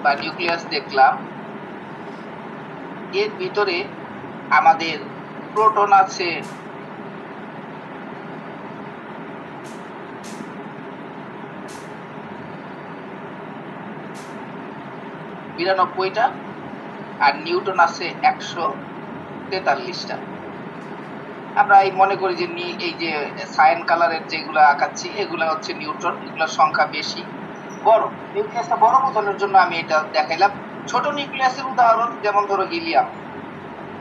বা নিউক্লিয়াস দেখলাম, এর ভিতরে আমাদের প্রোটন আছে 92টা আর নিউটন আছে 143টা। আমরা এই মনে করি যে এই যে সায়ান কালারের যেগুলো আঁকাচ্ছি এগুলো হচ্ছে নিউটন, এগুলোর সংখ্যা বেশি। বড় নিউক্লিয়াসটা বড় বোঝানোর জন্য আমি এটা দেখাইলাম। ছোট নিউক্লিয়াসের উদাহরণ যেমন ধরো হিলিয়াম,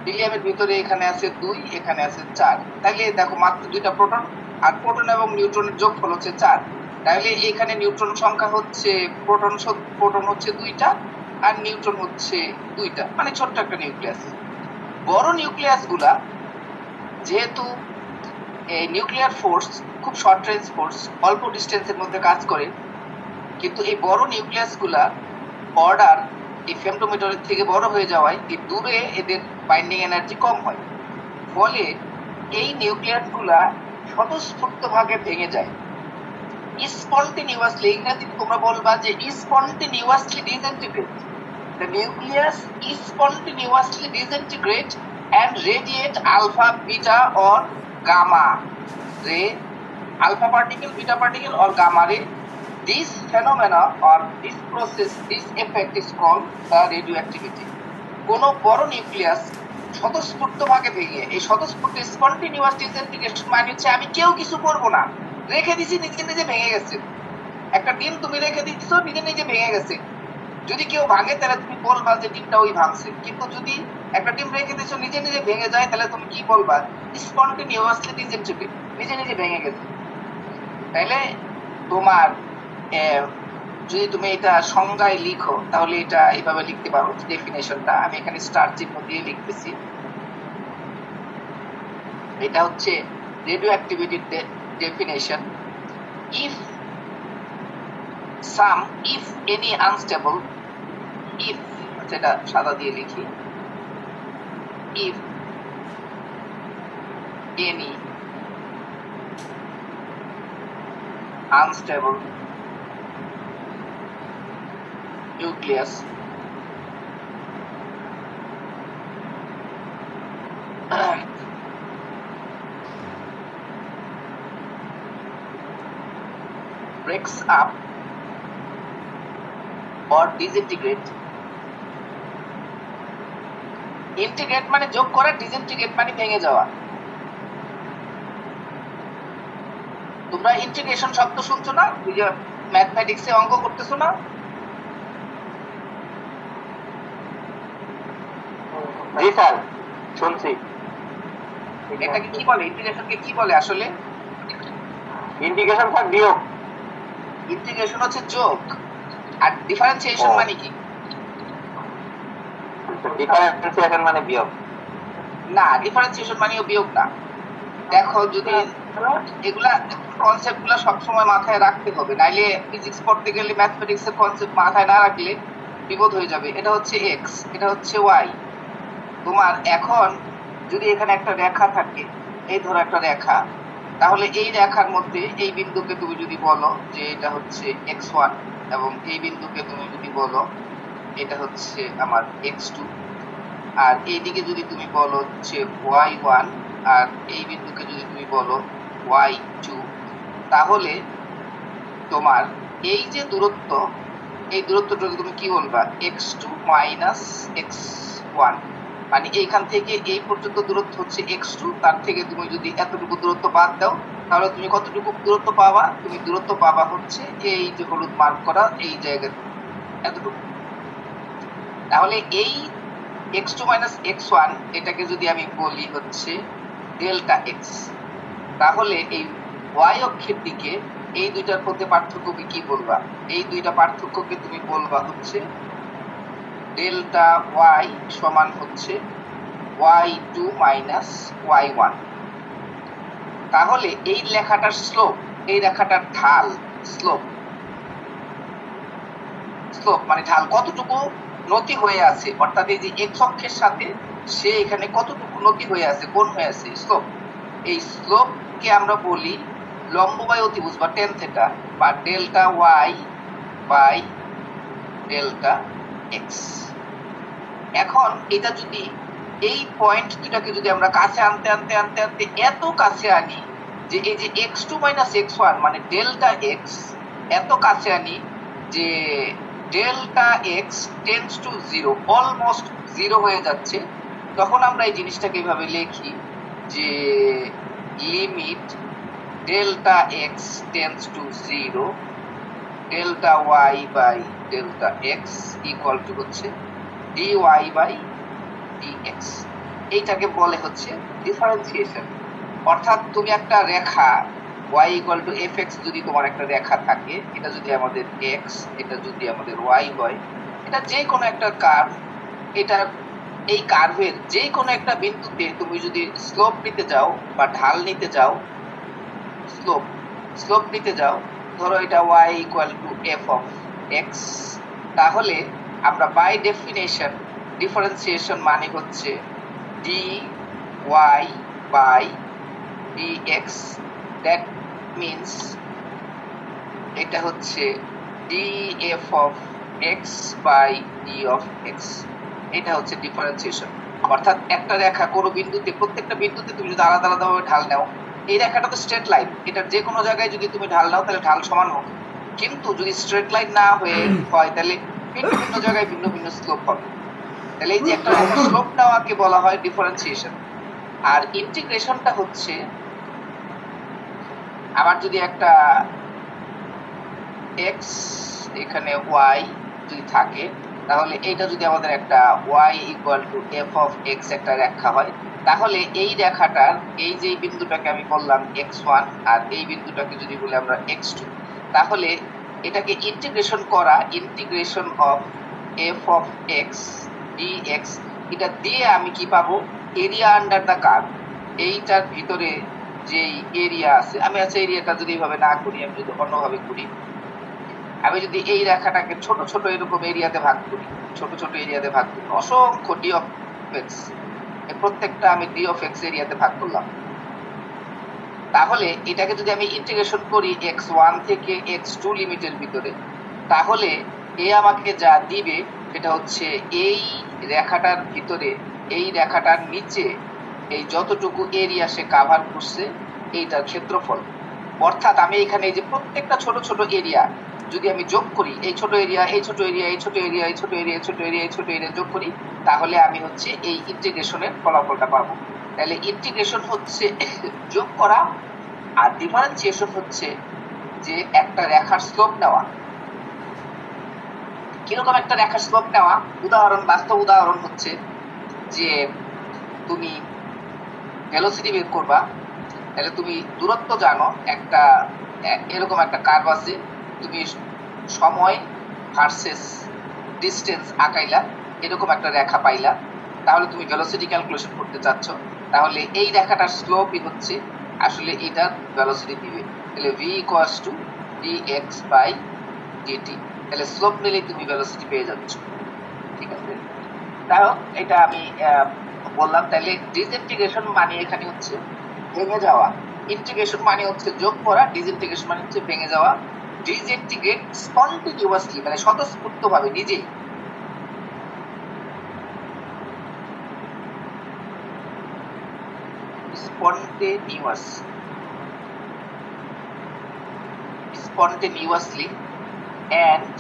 হিলিয়ামের ভিতরে এখানে আছে 2, এখানে আছে 4। তাহলে দেখো মাত্র 2টা প্রোটন, আর প্রোটন এবং নিউট্রনের যোগফল হচ্ছে 4। তাহলে এখানে নিউট্রন সংখ্যা হচ্ছে প্রোটন হচ্ছে 2টা আর নিউট্রন হচ্ছে 2টা, মানে ছোট্ট একটা নিউক্লিয়াস। বড় নিউক্লিয়াস গুলা যেহেতু নিউক্লিয়ার ফোর্স খুব শর্ট রেঞ্জ ফোর্স, অল্প ডিস্টেন্সের মধ্যে কাজ করে, কিন্তু এই বড় নিউক্লিয়াস গুলা অর্ডার এই ফেমটোমিটারের থেকে বড় হয়ে যাওয়ায় এই দূরে এদের বাইন্ডিং এনার্জি কম হয়, ফলে এই নিউক্লিয়াস গুলা স্বতঃস্ফূর্ত ভাবে ভেঙে যায় স্পন্টেনিয়াসলি। ইংরেজিতে তোমরা বলবা যে spontaneously ডিসইন্টিগ্রেট। The nucleus is spontaneously disintegrate and radiate alpha, beta or gamma ray, alpha particle, beta particle or gamma ray. This phenomena or this process, this effect is called the radioactivity. কোনো বড় nucleus স্বতঃস্ফূর্ত ভাবে ভেঙে, এই স্বতঃস্ফূর্ত spontaneous disintegration মানে হচ্ছে আমি কেউ কিছু করব না, রেখে দিছি, নিজে নিজে ভেঙে গেছে। একটা ডিম তুমি রেখে দিচ্ছ, নিজে নিজে ভেঙে গেছে। যদি কেউ ভাঙে তাহলে তুমি বলবা যে ডিমটা ওই ভাঙছে, কিন্তু যদি একটা ডিম রেখে দিচ্ছ নিজে নিজে ভেঙে যায় তাহলে তুমি কি বলবা? স্পন্টেনিয়াসলি ডিসইন্টিগ্রেট, নিজে নিজে ভেঙে গেছে। তাহলে তোমার যদি তুমি এটা সংজ্ঞায় লিখো তাহলে এটা এইভাবে লিখতে পারো। ডেফিনেশনটা আমি এখানে স্টার চিহ্ন দিয়ে লিখতেছি। এটা হচ্ছে রেডিও অ্যাক্টিভিটির definition. if any unstable, if যেটা সাদা দিয়ে লিখি, if any unstable nucleus breaks up or disintegrate, integrate মানে যোগ করা, ডিসইন্টিগ্রেট মানে ভেঙে যাওয়া। তোমরা ইন্টিগ্রেশন শব্দ শুনছো না? ওই যে ম্যাথমেটিক্সে অঙ্ক করতেছো না? জি স্যার, শুনছি। এটাকে কি বলে? ইন্টিগ্রেশনকে কি বলে আসলে? ইন্টিগ্রেশন স্যার বিয়োগ। ইন্টিগ্রেশন হচ্ছে যোগ, আর ডিফারেন্সিয়েশন মানে কি? ডিফারেন্সিয়েশন মানে বিয়োগ না, ডিফারেন্সিয়েশন মানেও বিয়োগ না। দেখো, যদি এগুলা কনসেপ্টগুলো সবসময় মাথায় রাখতে হবে, নাইলে ফিজিক্স পড়তে গেলে ম্যাথমেটিক্সের কনসেপ্ট মাথায় না রাখলে বিপদ হয়ে যাবে। এটা হচ্ছে এক্স, এটা হচ্ছে ওয়াই। তোমার এখন যদি এখানে একটা রেখা থাকে, এই ধরো একটা রেখা, তাহলে এই রেখার মধ্যে এই বিন্দুকে তুমি যদি বলো যে এটা হচ্ছে x1 এবং এই বিন্দুকে তুমি যদি বলো এটা হচ্ছে আমার x2, আর এইদিকে যদি তুমি বলো হচ্ছে y1 আর এই বিন্দুকে যদি তুমি বলো y2, তাহলে তোমার এই যে দূরত্ব, এই দূরত্বটাকে তুমি কি বলবা? x2 মাইনাস x1, মানে এইখান থেকে এই পর্যন্ত দূরত্ব হচ্ছে x2, তার থেকে তুমি যদি এতটুকু দূরত্ব বাদ দাও তাহলে তুমি কতটুকু দূরত্ব পাবা? তুমি দূরত্ব পাবা হচ্ছে এই যে হলুদ মার্ক করা এই জায়গায় এতটুকু। তাহলে এই x2 মাইনাস x1 এটাকে যদি আমি বলি হচ্ছে ডেল্টা এক্স, তাহলে এই y অক্ষের দিকে এই দুইটার মধ্যে পার্থক্যকে কি বলবা? এই দুইটা পার্থক্যকে তুমি বলবা হচ্ছে ডেল্টা y সমান হচ্ছে y2 মাইনাস y1। তাহলে এই লেখাটার স্লোপ, এই রেখাটার ঢাল, স্লোপ মানে ঢাল কতটুকু নতি হয়ে আছে, অর্থাৎ এই যে x অক্ষের সাথে সে এখানে কতটুকু নতি হয়ে আছে, কোণ হয়ে আছে, স্লোপ। এই স্লোপকে আমরা বলি লম্ব বাই অতিভুজ বা টেন থেটা, বা delta y by delta x. এখন এটা যদি এই পয়েন্ট দুটাকে যদি আমরা কাছে আনতে আনতে আনতে আনতে এত কাছে আনি যে এই যে x2 মাইনাস x1 মানে ডেল্টা এক্স এত কাছে আনি যে delta x tends to zero, almost zero হয়ে যাচ্ছে, তখন আমরা এই জিনিসটাকে এইভাবে লিখি যে limit delta x tends to zero delta y by delta x equal to হচ্ছে dy বাই dx। এইটাকে বলে হচ্ছে ডিফারেন্সিয়েশন। অর্থাৎ তুমি একটা রেখা y ইকুয়াল টু fx যদি তোমার একটা রেখা থাকে, এটা যদি আমাদের x, এটা যদি আমাদের y হয়, এটা যে কোনো একটা কার্ভ, এটা এই কার্ভের যে কোনো একটা বিন্দুতে তুমি যদি স্লোপ নিতে যাও বা ঢাল নিতে যাও, স্লোপ নিতে যাও, ধরো এটা y equal to f of x, তাহলে আমরা বাই ডেফিনেশন ডিফারেন্সিয়েশন মানে হচ্ছে dy by dx, that means এটা হচ্ছে df of x by d of x। এটা হচ্ছে ডিফারেন্সিয়েশন। অর্থাৎ একটা রেখা কোনো বিন্দুতে, প্রত্যেকটা বিন্দুতে তুমি যদি আলাদা আলাদাভাবে ঢাল নাও, এই রেখাটা তো স্ট্রেট লাইন, এটার যে কোনো জায়গায় যদি তুমি ঢাল নাও তাহলে ঢাল সমান হবে। কিন্তু যদি স্ট্রেট লাইন না হয়ে হয় তাহলে ভিন্ন ভিন্ন জায়গায় ভিন্ন ভিন্ন স্লোপ হবে। তাহলে এই যে একটা স্লোপ নেওয়াকে বলা হয় ডিফারেন্সিয়েশন। আর ইন্টিগ্রেশনটা হচ্ছে আবার যদি একটা x এখানে y যদি থাকে, তাহলে এইটা যদি আমাদের একটা y equal to f of x একটা রেখা হয়, তাহলে এই রেখাটার এই যে বিন্দুটাকে আমি বললাম x1 আর এই বিন্দুটাকে যদি বলি আমরা x2, তাহলে এটাকে ইন্টিগ্রেশন করা, integration of f of x dx, এটা দিয়ে আমি কি পাবো, এরিয়া আন্ডার দ্য কার্ভ। এইটার ভিতরে যেই এরিয়া আছে, আমি আচ্ছা এরিয়াটা যদি এইভাবে না করি, আমি যদি অন্যভাবে করি, আমি যদি এই রেখাটাকে ছোট ছোট এরকম এরিয়াতে ভাগ করি, ছোট ছোট এরিয়াতে ভাগ করি, অসংখ্য ডি অফ এক্স, প্রত্যেকটা আমি ডি অফ এক্স এরিয়াতে ভাগ করলাম, তাহলে এটাকে যদি আমি ইন্টিগ্রেশন করি x1 থেকে x2 লিমিটের ভিতরে, তাহলে এ আমাকে যা দিবে সেটা হচ্ছে এই রেখাটার ভিতরে, এই রেখাটার নিচে এই যতটুকু এরিয়া সে কাভার করছে এইটার ক্ষেত্রফল। অর্থাৎ আমি এখানে এই যে প্রত্যেকটা ছোট ছোট এরিয়া যদি আমি যোগ করি, এই ছোট এরিয়া, এই ছোট এরিয়া, এই ছোট এরিয়া, এই ছোট এরিয়া, এই ছোট এরিয়া, এই ছোট এরিয়া যোগ করি, তাহলে আমি হচ্ছে এই ইন্টিগ্রেশনের ফলাফলটা পাবো। তাহলে ইন্টিগ্রেশন হচ্ছে যোগ করা, আর ডিফারেন্সিয়েশন হচ্ছে যে একটা রেখার স্লোপ নেওয়া। কিরকম একটা রেখার স্লোপ নেওয়া? উদাহরণ, বাস্তব উদাহরণ হচ্ছে যে তুমি ভেলোসিটি বের করবা, তাহলে তুমি দূরত্ব জানো, একটা এরকম একটা কার্ভ আছে, তুমি সময় ভার্সেস ডিস্টেন্স আঁকাইলা, এরকম একটা রেখা পাইলা, তাহলে তুমি ভেলোসিটি ক্যালকুলেশন করতে চাচ্ছ, তাহলে এই রেখাটার স্লোপই হচ্ছে আসলে এটার ভেলোসিটি দিবে। তাহলে v equals to dx by dt, তাহলে স্লোপ নিলেই তুমি ভেলোসিটি পেয়ে যাচ্ছ। ঠিক আছে, তাই হোক, এটা আমি বললাম। তাহলে ডিসইন্টিগ্রেশন মানে এখানে হচ্ছে ভেঙে যাওয়া, ইন্টিগ্রেশন মানে হচ্ছে যোগ করা, ডিসইন্টিগ্রেশন মানে হচ্ছে ভেঙে যাওয়া। ডিসইন্টিগ্রেট স্পন্টেনিয়াসলি মানে স্বতঃস্ফূর্তভাবে নিজেই। spontaneously and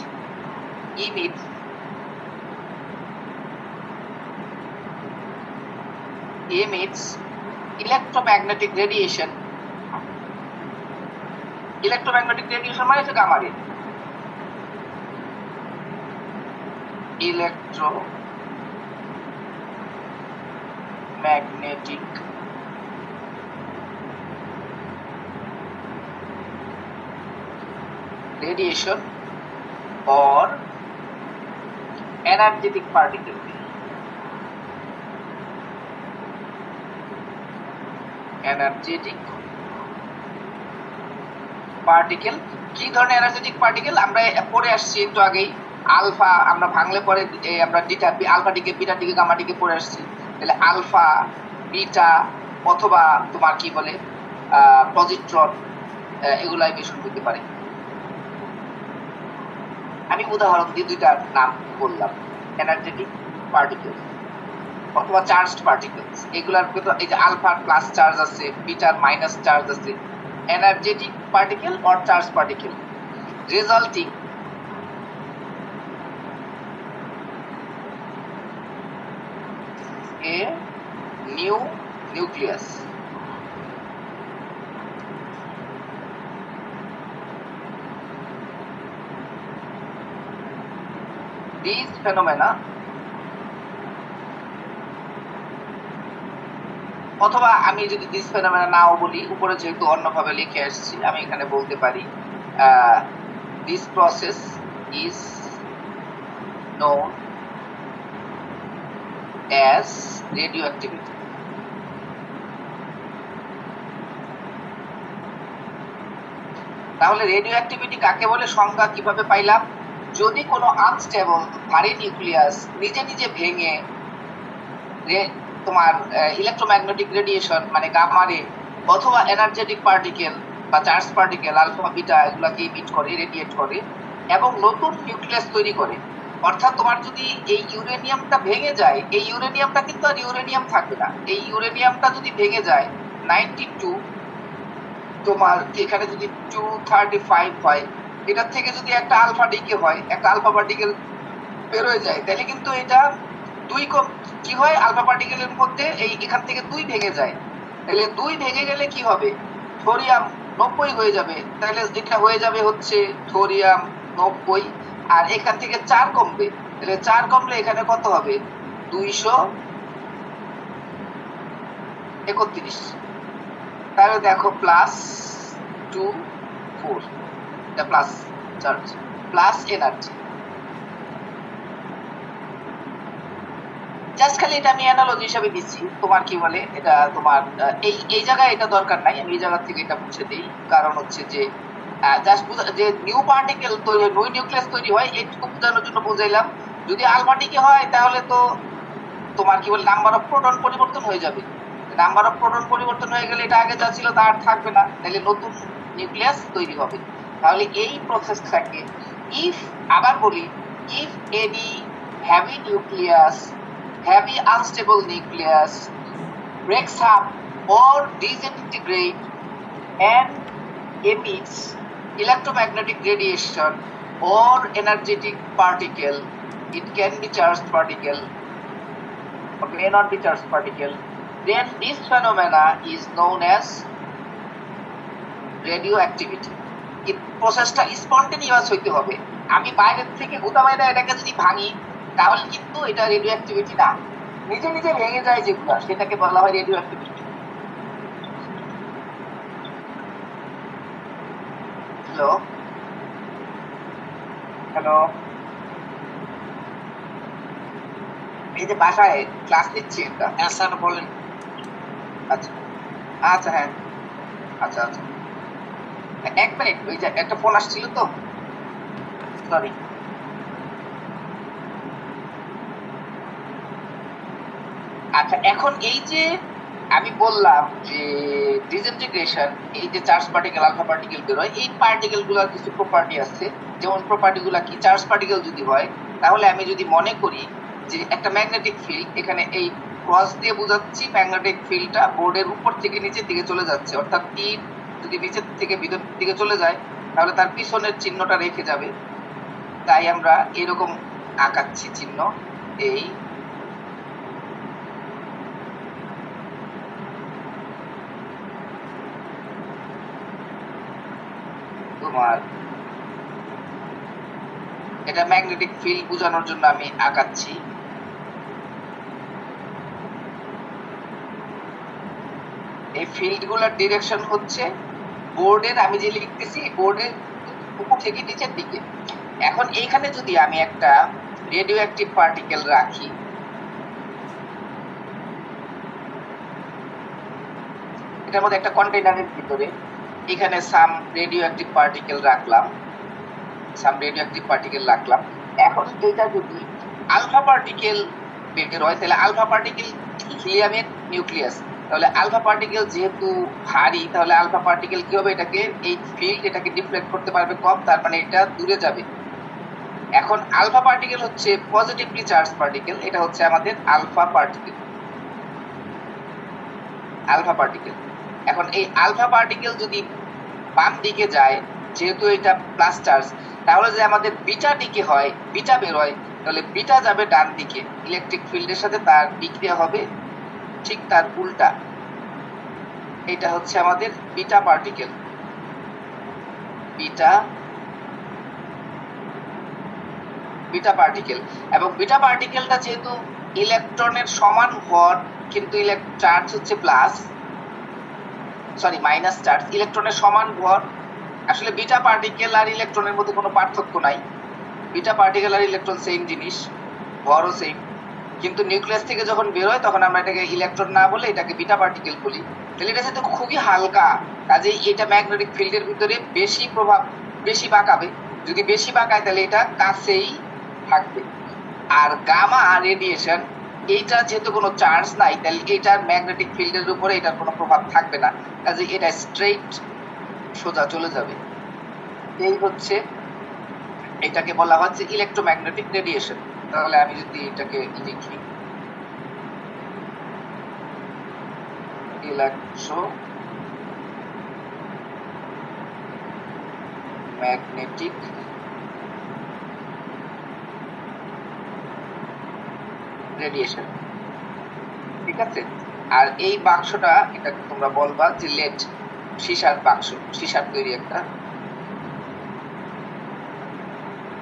emits electromagnetic radiation. Electromagnetic radiation মানে হচ্ছে গামা রে। electromagnetic radiation or energetic particle. Energetic particle কি ধরনের এনার্জেটিক পার্টিকেল আমরা পড়ে আসছি একটু আগেই, আলফা আমরা ভাঙলে পরে আমরা ডিটা, alpha decay, beta decay, gamma decay পড়ে আসছি। তাহলে আলফা, বিটা অথবা তোমার কি বলে পজিট্রন, এগুলো ইমিশন করতে পারে। আমি উদাহরণ দিয়ে দুইটা নাম বললাম। এনার্জেটিক পার্টিকেলস অথবা চার্জড পার্টিকেলস। এগুলার ভিতর এই যে আলফার প্লাস চার্জ আছে, বিটার মাইনাস চার্জ আছে, energetic particle or charge particle resulting a new nucleus. These phenomena অথবা আমি যদি দিস ফেনোমেনা নাও বলি, উপরে যেহেতু অন্যভাবে লিখে আসছি আমি এখানে বলতে পারি this process is known as radio activity. তাহলে রেডিও অ্যাক্টিভিটি কাকে বলে, সংজ্ঞা কিভাবে পাইলাম? যদি কোনো আনস্টেবল ভারী নিউক্লিয়াস নিজে নিজে ভেঙে তোমার ইলেকট্রোম্যাগনেটিক রেডিয়েশন মানে গামা রে অথবা এনার্জেটিক পার্টিকেল বা চার্জ পার্টিকেল আলফা বিটা এগুলাকে ইমিট করে, রেডিয়েট করে এবং নতুন নিউক্লিয়াস তৈরি করে, অর্থাৎ তোমার যদি এই ইউরেনিয়ামটা ভেঙে যায়, এই ইউরেনিয়ামটা কিন্তু আর ইউরেনিয়াম থাকবে না। এই ইউরেনিয়ামটা যদি ভেঙে যায় 92, তোমার এখানে যদি 235 হয়, এটার থেকে যদি একটা আলফা ডিকে হয়, একটা আলফা পার্টিকেল বের হয়ে যায়, তাহলে কিন্তু এটা দুই কি হয়, আলফা পার্টিকেলের মধ্যে এই এখান থেকে 2 ভেঙে যায়। তাহলে 2 ভেঙে গেলে কি হবে, থোরিয়াম 90 হয়ে যাবে। তাহলে এটা হয়ে যাবে হচ্ছে থোরিয়াম 90, আর এখান থেকে 4 কমবে, তাহলে 4 কমলে এখানে কত হবে, 231। তাহলে দেখো প্লাস 2 4, এটা plus charge plus energy. Just খালি এটা আমি অ্যানালজি হিসাবে দিচ্ছি, তোমার কি বলে এটা তোমার এই জায়গায় এটা দরকার নাই, আমি এই জায়গা থেকে এটা মুছে দিই। কারণ হচ্ছে যে জাস্ট যে নিউ পার্টিকেল তৈরি, নিউ নিউক্লিয়াস তৈরি হয় এইটুকু বোঝানোর জন্য বুঝাইলাম। যদি আলফা ডিকে হয় তাহলে তো তোমার কি বলে নাম্বার অফ প্রোটন পরিবর্তন হয়ে যাবে। নাম্বার অফ প্রোটন পরিবর্তন হয়ে গেলে এটা আগে যা ছিল তা আর থাকবে না, তাহলে নতুন নিউক্লিয়াস তৈরি হবে। তাহলে এই প্রসেসটাকে ইফ, আবার বলি, if any heavy nucleus, heavy unstable nucleus breaks up or disintegrate and emits electromagnetic radiation or energetic particle, it can be charged particle or may not be charged particle, then this phenomena is known as radioactivity. এই প্রসেসটা spontaneous হইতে হবে। আমি বাইরের থেকে হুতা বাইরে এটাকে যদি ভাঙি তাহলে কিন্তু এটা রেডিও অ্যাক্টিভিটি না, নিজে নিজে ভেঙে যায় যেগুলো সেটাকে বলা হয় রেডিও অ্যাক্টিভিটি। হ্যালো হ্যালো, এই যে বাসায় ক্লাস নিচ্ছি একটা। হ্যাঁ স্যার বলেন। আচ্ছা আচ্ছা, হ্যাঁ আচ্ছা আচ্ছা, 1 মিনিট, ওই যে একটা ফোন আসছিল তো, সরি। আচ্ছা, এখন এই যে আমি বললাম যে ডিসইন্টিগ্রেশন, এই যে চার্জ পার্টিকেল আলফা পার্টিকেল বের হয়, এই পার্টিকেল গুলোর কিছু প্রপার্টি আছে। যেমন প্রপার্টি গুলা কি, চার্জ পার্টিকেল যদি হয় তাহলে আমি যদি মনে করি যে একটা ম্যাগনেটিক ফিল্ড, এখানে এই ক্রস দিয়ে বোঝাচ্ছি ম্যাগনেটিক ফিল্ডটা বোর্ডের উপর থেকে নিচের দিকে চলে যাচ্ছে, অর্থাৎ তীর যদি নিচের থেকে ভিতর দিকে চলে যায় তাহলে তার পিছনের চিহ্নটা রেখে যাবে। তাই আমরা এরকম আঁকাচ্ছি চিহ্ন। এই তোমার এটা ম্যাগনেটিক ফিল্ড বোঝানোর জন্য আমি আঁকাচ্ছি। এই ফিল্ড গুলার ডিরেকশন হচ্ছে বোর্ডের, আমি যে লিখতেছি বোর্ডের উপর থেকে নিচের দিকে। এখন এইখানে যদি আমি একটা রেডিও অ্যাক্টিভ পার্টিকেল রাখি, এটার মধ্যে একটা কন্টেইনারের ভিতরে এখানে সাম রেডিও অ্যাক্টিভ পার্টিকেল রাখলাম, এখন এটা যদি আলফা পার্টিকেল বের হয় তাহলে আলফা পার্টিকেল হিলিয়ামের নিউক্লিয়াস, তাহলে আলফা পার্টিকেল যেহেতু ভারী তাহলে আলফা পার্টিকেল কি হবে, এটাকে এই ফিল্ড এটাকে ডিফ্লেক্ট করতে পারবে কম, তার মানে এটা দূরে যাবে। এখন আলফা পার্টিকেল হচ্ছে পজিটিভলি চার্জ পার্টিকেল, এটা হচ্ছে আমাদের আলফা পার্টিকেল। আলফা পার্টিকেল, এখন এই আলফা পার্টিকেল যদি বাম দিকে যায়, যেহেতু এটা প্লাস চার্জ, তাহলে যে আমাদের বিটা দিকে হয়, বিটা বের হয়, তাহলে বিটা যাবে ডান দিকে, ইলেকট্রিক ফিল্ডের সাথে তার বিক্রিয়া হবে ঠিক তার উল্টা। এটা হচ্ছে আমাদের বিটা পার্টিকেল। বিটা পার্টিকেল, এবং বিটা পার্টিকেলটা যেহেতু ইলেকট্রনের সমান ভর, কিন্তু চার্জ হচ্ছে প্লাস, সরি মাইনাস চার্জ, ইলেকট্রনের সমান ভর। আসলে বিটা পার্টিকেল আর ইলেকট্রনের মধ্যে কোনো পার্থক্য নাই, বিটা পার্টিকেল আর ইলেকট্রন সেম জিনিস, ভরও সেম, কিন্তু নিউক্লিয়াস থেকে যখন বের হয় তখন আমরা এটাকে ইলেকট্রন না বলে এটাকে বিটা পার্টিকেল বলি। তাহলে এটা যেহেতু খুবই হালকা, কাজেই এটা ম্যাগনেটিক ফিল্ডের ভিতরে বেশি প্রভাব, বেশি বাঁকাবে। যদি বেশি বাঁকায় তাহলে এটা কাছেই থাকবে। আর গামা রেডিয়েশন, এইটা যেহেতু কোনো চার্জ নাই, তাহলে এটার ম্যাগনেটিক ফিল্ডের উপরে এটার কোনো প্রভাব থাকবে না, কাজে এটা স্ট্রেইট সোজা চলে যাবে। এই হচ্ছে, এটাকে বলা হচ্ছে ইলেকট্রোম্যাগনেটিক রেডিয়েশন। তাহলে আমি যদি এটাকে লিখি ইলেকট্রোম্যাগনেটিক রেডিয়েশন, ঠিক আছে। আর এই বাক্সটা, এটাকে তোমরা বলবা যে লেড, সীসার বাক্স, সীসার তৈরি একটা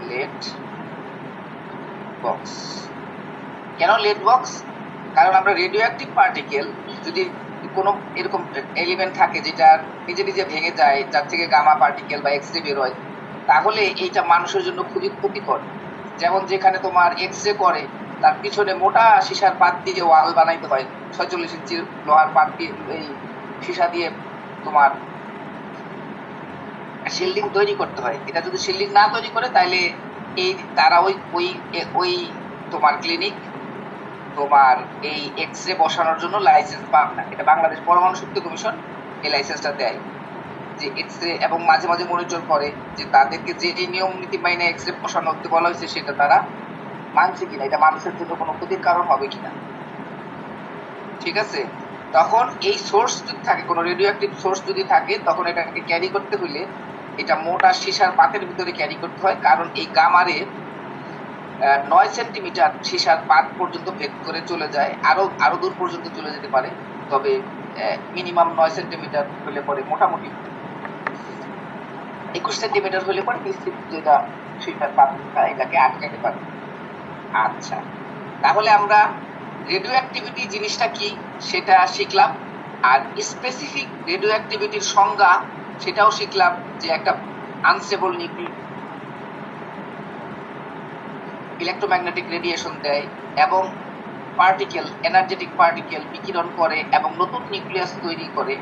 লেড বক্স। কেন লেড বক্স? কারণ আমরা রেডিও অ্যাক্টিভ পার্টিকেল, যদি কোনো এরকম এলিমেন্ট থাকে যেটা নিজে নিজে ভেঙে যায়, যার থেকে গামা পার্টিকেল বা এক্স রে বের হয়, তাহলে এইটা মানুষের জন্য খুবই ক্ষতিকর। যেমন যেখানে তোমার এক্স রে করে, তার পিছনে মোটা সীসার পাত দিয়ে ওয়াল বানাইতে হয়, 46 ইঞ্চির লোহার পাত দিয়ে, এই সীসা দিয়ে তোমার শিল্ডিং তৈরি করতে হয়। এটা যদি শিল্ডিং না তৈরি করে, তাহলে এই তারা ওই তোমার ক্লিনিক তোমার এই এক্স রে বসানোর জন্য লাইসেন্স পাবে না। এটা বাংলাদেশ পরমাণু শক্তি কমিশন এই লাইসেন্সটা দেয়, যে এক্স রে, এবং মাঝে মাঝে মনিটর করে যে তাদেরকে যে নিয়ম নীতি মাইনে এক্স রে বসানো হতে বলা হয়েছে সেটা তারা মানছে কিনা, এটা মানুষের জন্য কোনো ক্ষতির কারণ হবে কিনা, ঠিক আছে। তখন এই সোর্স যদি থাকে, কোনো রেডিও অ্যাক্টিভ সোর্স যদি থাকে, তখন এটাকে ক্যারি করতে হলে এটা মোটা সীসার পাতের ভিতরে ক্যারি করতে হয়, কারণ এই গামারে 9 সেন্টিমিটার সীসার পাত পর্যন্ত ভেদ করে চলে যায়, আরো দূর পর্যন্ত চলে যেতে পারে, তবে মিনিমাম 9 সেন্টিমিটার হলে পরে, মোটামুটি 21 সেন্টিমিটার হলে পরে নিশ্চিত যেটা সীসার পাত এটাকে আটকাতে পারে। আচ্ছা, তাহলে আমরা রেডিও অ্যাক্টিভিটি জিনিসটা কি সেটা শিখলাম, আর স্পেসিফিক রেডিও অ্যাক্টিভিটির সংজ্ঞা সেটাও শিখলাম, যে একটা আনস্টেবল নিউক্লিয়াস ইলেকট্রোম্যাগনেটিক রেডিয়েশন দেয়, এবং পার্টিকেল, এনার্জেটিক পার্টিকেল বিকিরণ করে এবং নতুন নিউক্লিয়াস তৈরি করে,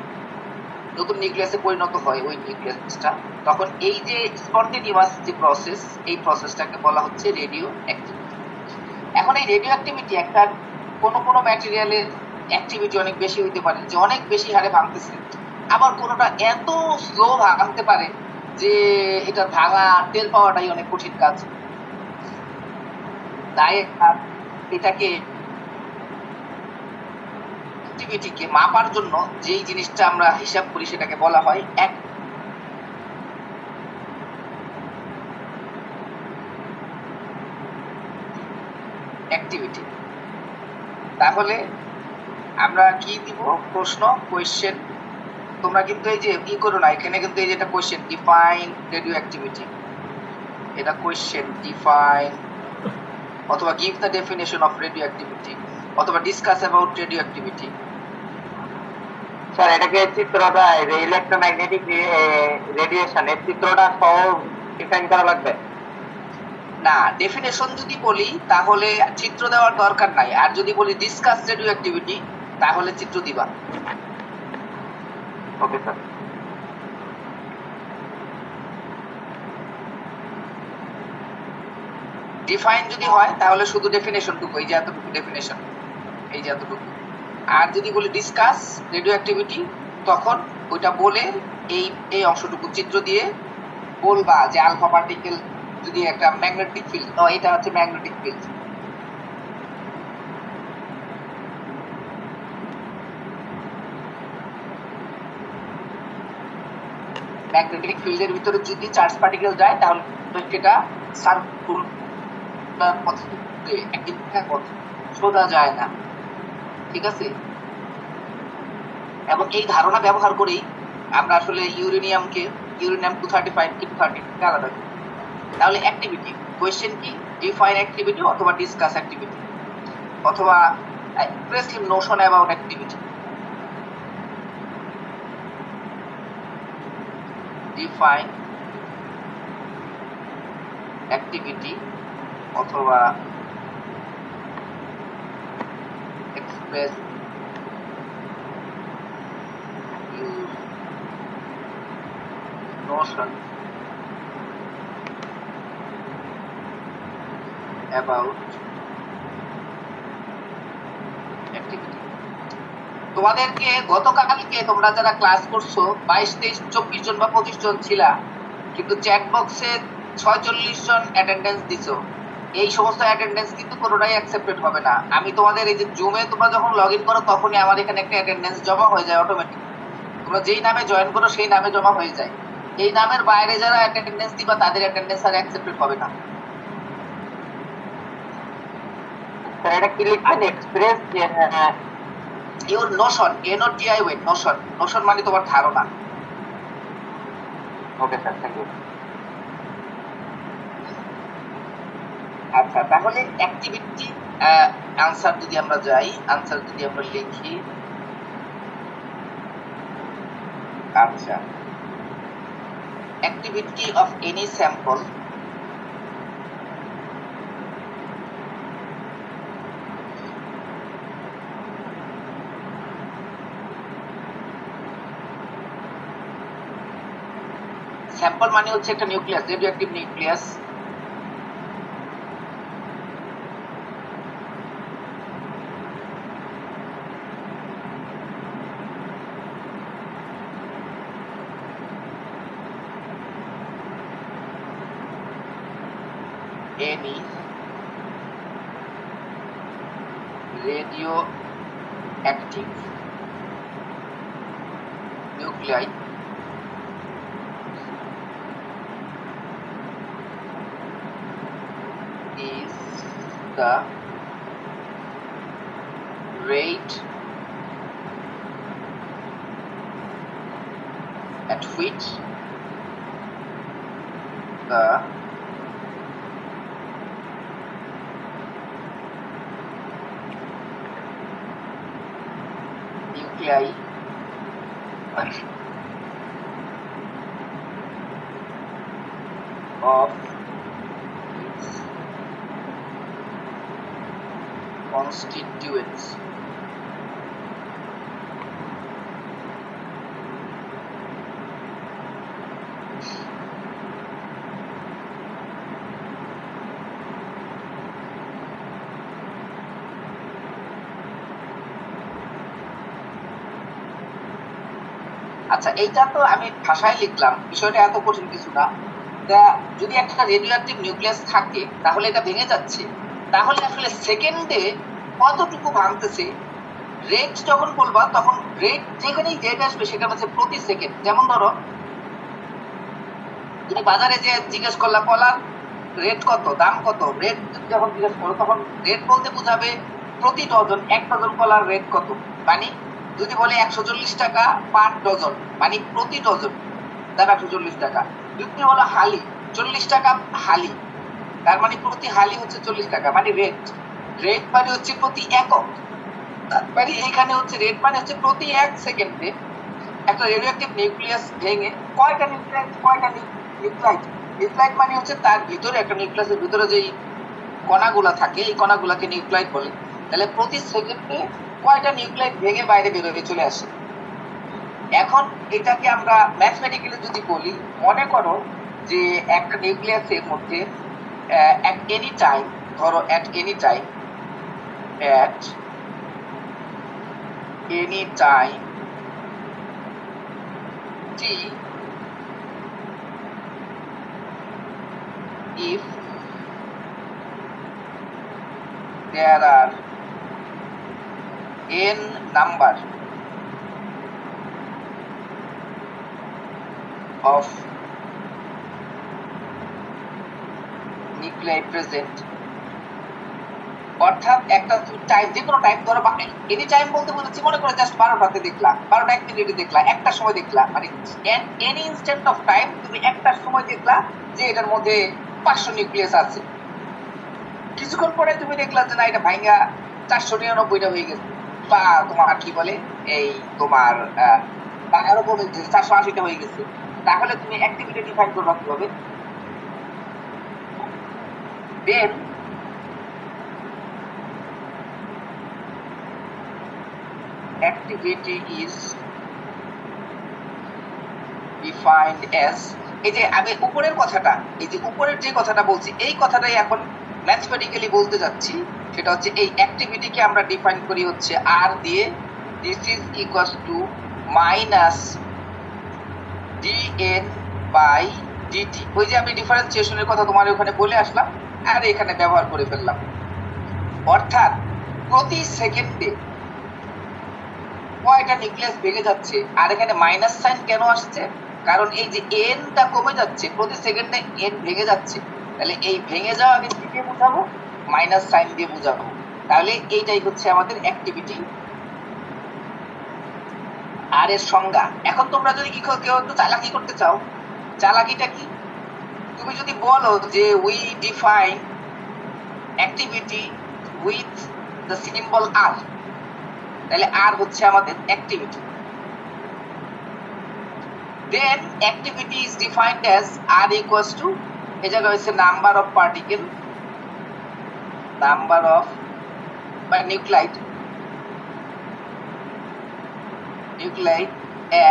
নতুন নিউক্লিয়াসে পরিণত হয় ওই নিউক্লিয়াসটা। তখন এই যে স্পন্টেনিয়াস যে প্রসেস, এই প্রসেসটাকে বলা হচ্ছে রেডিও অ্যাক্টিভিটি। এখন এই রেডিও অ্যাক্টিভিটি একটা কোনো ম্যাটেরিয়ালের অ্যাক্টিভিটি অনেক বেশি হইতে পারে, যে অনেক বেশি হারে ভাঙতেছে, আবার কোনোটা এত স্লো ভাঙতে পারে যে এটা ভাঙা টের পাওয়াটাই অনেক কঠিন কাজ। তাই এটাকে অ্যাক্টিভিটিকে মাপার জন্য যেই জিনিসটা আমরা হিসাব করি সেটাকে বলা হয় অ্যাক্টিভিটি। তাহলে আমরা কি দিব? প্রশ্ন, কোয়েশ্চেন। তোমরা কিন্তু এই যে ই করো না, এখানে কিন্তু এই যে এটা কোয়েশ্চেন, ডিফাইন রেডিও অ্যাক্টিভিটি, এটা কোয়েশ্চেন, ডিফাইন, অথবা give the definition of radioactivity, অথবা discuss about radioactivity. Sir এটাকে চিত্রটা, ইলেকট্রোম্যাগনেটিক রেডিয়েশন এর চিত্রটা সহ ডিফাইন করা লাগবে না? ডেফিনেশন যদি বলি তাহলে চিত্র দেওয়ার দরকার নাই, আর যদি বলি ডিসকাস রেডিও অ্যাক্টিভিটি তাহলে চিত্র দিবা। Okay sir. ডিফাইন যদি হয় তাহলে শুধু ডেফিনেশনটুকু, এই যে এতটুকু ডেফিনেশন, এই যে এতটুকু। আর যদি বলি ডিসকাস রেডিও অ্যাক্টিভিটি, তখন ওইটা বলে এই অংশটুকু চিত্র দিয়ে বলবা যে আলফা পার্টিকেল যদি একটা ম্যাগনেটিক ফিল্ড, এটা হচ্ছে ম্যাগনেটিক ফিল্ড। ম্যাগনেটিক ফিল্ডের ভিতরে যদি চার্জ পার্টিকেল যায় তাহলে সেটা সার্কুলার পথে সোজা যায় না, ঠিক আছে? এবং এই ধারণা ব্যবহার করেই আমরা আসলে ইউরেনিয়াম 235 কি 230 আলাদা করি। তাহলে অ্যাক্টিভিটি কোয়েশ্চেন কি, ডিফাইন অ্যাক্টিভিটি অথবা ডিসকাস অ্যাক্টিভিটি অথবা express Notion about activity. Define activity অথবা এক্সপ্রেস notion about activity। তোমাদেরকে গতকালকে তোমরা যারা ক্লাস করছো 22, 23, 24 জন বা 25 জন ছিলা, কিন্তু চ্যাট বক্সে 46 জন অ্যাটেন্ডেন্স দিছো। এই সমস্ত অ্যাটেন্ডেন্স কিন্তু কোনোটাই অ্যাকসেপ্টেড হবে না। আমি তোমাদের এই যে জুমে তোমরা যখন লগ ইন করো তখনই আমার এখানে একটা অ্যাটেন্ডেন্স জমা হয়ে যায় অটোমেটিক। তোমরা যেই নামে জয়েন করো সেই নামে জমা হয়ে যায়। এই নামের বাইরে যারা অ্যাটেন্ডেন্স দিবা তাদের অ্যাটেন্ডেন্স আর অ্যাকসেপ্টেড হবে না। স্যার এটা কি লিখবেন? Express your notion, NOTION, notion. Notion মানে তোমার ধারণা। Okay sir, thank you. আচ্ছা, তাহলে অ্যাক্টিভিটি আনসার যদি আমরা যাই, আনসার যদি আমরা লিখি, আচ্ছা, activity of any sample sample মানে হচ্ছে একটা nucleus, radioactive nucleus. any radioactive nuclei is the rate at which the nuclei of its constituents আচ্ছা, এইটা তো আমি ভাষায় লিখলাম, বিষয়টা এত কঠিন কিছু না। যদি একটা রেডিওঅ্যাক্টিভ নিউক্লিয়াস থাকে তাহলে এটা ভেঙে যাচ্ছে, তাহলে আসলে সেকেন্ডে কতটুকু ভাঙতেছে রেট যখন বলবা তখন রেট যেখানেই রেট আসবে সেটা হচ্ছে প্রতি সেকেন্ড। যেমন ধরো তুমি বাজারে যে জিজ্ঞেস করলা কলার রেট কত, দাম কত, রেট যখন জিজ্ঞেস করো তখন রেট বলতে বোঝাবে প্রতি ডজন, 1 ডজন কলার রেট কত, মানে যদি বলে 140 টাকা পার ডজন, মানে প্রতি ডজন দাম 140 টাকা। যদি বলো হালি 40 টাকা হালি, তার মানে প্রতি হালি হচ্ছে 40 টাকা, মানে রেট। রেট মানে হচ্ছে প্রতি একক, মানে এইখানে হচ্ছে রেট মানে হচ্ছে প্রতি 1 সেকেন্ডে একটা রেডিওঅ্যাক্টিভ নিউক্লিয়াস ভেঙে কয়টা নিউক্লাইড মানে হচ্ছে তার ভিতরে একটা নিউক্লিয়াসের ভিতরে যেই কণাগুলা থাকে এই কণাগুলাকে নিউক্লাইড বলে। তাহলে প্রতি সেকেন্ডে কয়টা নিউক্লাইড ভেঙে বাইরে বের হয়ে চলে আসে। এখন এটাকে আমরা ম্যাথমেটিক্যালি যদি বলি, মনে করো যে একটা নিউক্লিয়াসের মধ্যে at any time, ধরো at any time t if there are n number of nuclei present, অর্থাৎ একটা টাইম, যে কোনো টাইম ধরো এনি টাইম বলতে বলেছি, মনে করে জাস্ট 12টাতে দেখলা, 12টা 1 মিনিটে দেখলা, একটা সময় দেখলা, মানে এনি ইনস্ট্যান্ট অফ টাইম তুমি একটা সময় দেখলা যে এটার মধ্যে 500 নিউক্লিয়াস আছে। কিছুক্ষণ পরে তুমি দেখলা যে না, এটা ভাঙা 499টা হয়ে গেছে, বা তোমার কি বলে এই তোমার আরো কমে 480টা হয়ে গেছে। তাহলে তুমি অ্যাক্টিভিটি ডিফাইন করবা কিভাবে? দেন activity is defined as, এই যে আমি উপরের কথাটা, এই যে উপরের যে কথাটা বলছি, এই কথাটাই এখন ম্যাথমেটিক্যালি বলতে যাচ্ছি। সেটা হচ্ছে এই অ্যাক্টিভিটিকে আমরা ডিফাইন করি হচ্ছে আর দিয়ে, this is equals to minus dn by dt। ওই যে আমি ডিফারেন্সিয়েশনের কথা তোমার ওখানে বলে আসলাম আর এখানে ব্যবহার করে ফেললাম। অর্থাৎ প্রতি সেকেন্ডে কয়টা নিউক্লিয়াস ভেঙে যাচ্ছে, আর এখানে মাইনাস সাইন কেন আসছে? কারণ এই যে এনটা কমে যাচ্ছে, প্রতি সেকেন্ডে এন ভেঙে যাচ্ছে, তাহলে এই ভেঙে যাওয়াকে কি দিয়ে বোঝাবো? মাইনাস সাইন দিয়ে বোঝাবো। তাহলে এইটাই হচ্ছে আমাদের অ্যাক্টিভিটি আর এর সংজ্ঞা। এখন তোমরা যদি কি কেউ একটু চালাকি করতে চাও, চালাকিটা কি? তুমি যদি বলো যে we define activity with the symbol R, তাহলে আর হচ্ছে আমাদের activity. Then activity is defined as R equals to, এই জায়গায় হচ্ছে number of particle, number of বা nuclide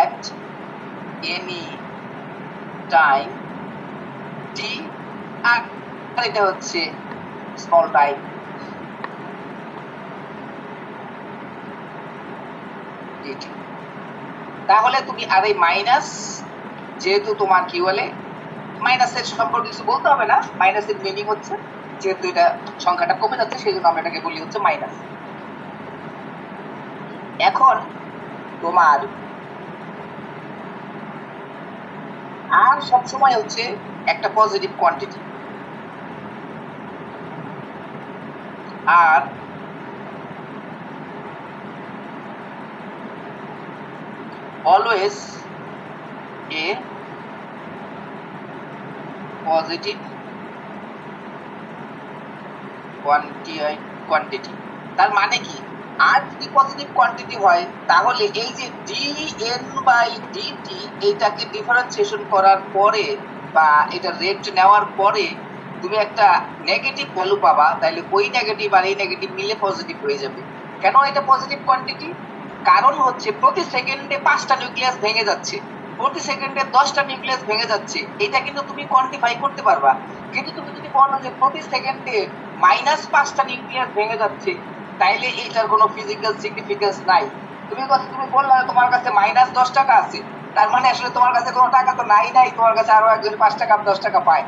at any time t, আর এটা হচ্ছে স্মল টাইম dt। তাহলে তুমি আর এই মাইনাস, যেহেতু তোমার কি বলে মাইনাসের সম্পর্কে কিছু বলতে হবে না, মাইনাসের মিনিং হচ্ছে যেহেতু এটা সংখ্যাটা কমে যাচ্ছে সেই জন্য আমরা এটাকে বলি হচ্ছে মাইনাস। এখন তোমার আর সবসময় হচ্ছে একটা পজিটিভ কোয়ান্টিটি, আর অলওয়েজ এ পজিটিভ কোয়ান্টিটি। তার মানে কি, আর যদি পজিটিভ কোয়ান্টিটি হয় তাহলে এই যে dn/dt এইটাকে ডিফারেন্সিয়েশন করার পরে বা এটা রেট নেওয়ার পরে তুমি একটা নেগেটিভ ভ্যালু পাবা, তাহলে ওই নেগেটিভ আর এই নেগেটিভ মিলে পজিটিভ হয়ে যাবে। কেন এটা পজিটিভ কোয়ান্টিটি? কারণ হচ্ছে প্রতি সেকেন্ডে 5টা নিউক্লিয়াস ভেঙে যাচ্ছে, প্রতি সেকেন্ডে 10টা নিউক্লিয়াস ভেঙে যাচ্ছে, এটা কিন্তু তুমি কোয়ান্টিফাই করতে পারবা। কিন্তু তুমি যদি বলো যে প্রতি সেকেন্ডে -5টা নিউক্লিয়াস ভেঙে যাচ্ছে, তাইলে এইটার কোনো ফিজিক্যাল সিগনিফিকেন্স নাই। তুমি বললে তোমার কাছে -10 টাকা আছে, তার মানে আসলে তোমার কাছে কোনো টাকা তো নাই, তোমার কাছে আরো একজন 5 টাকা 10 টাকা পায়,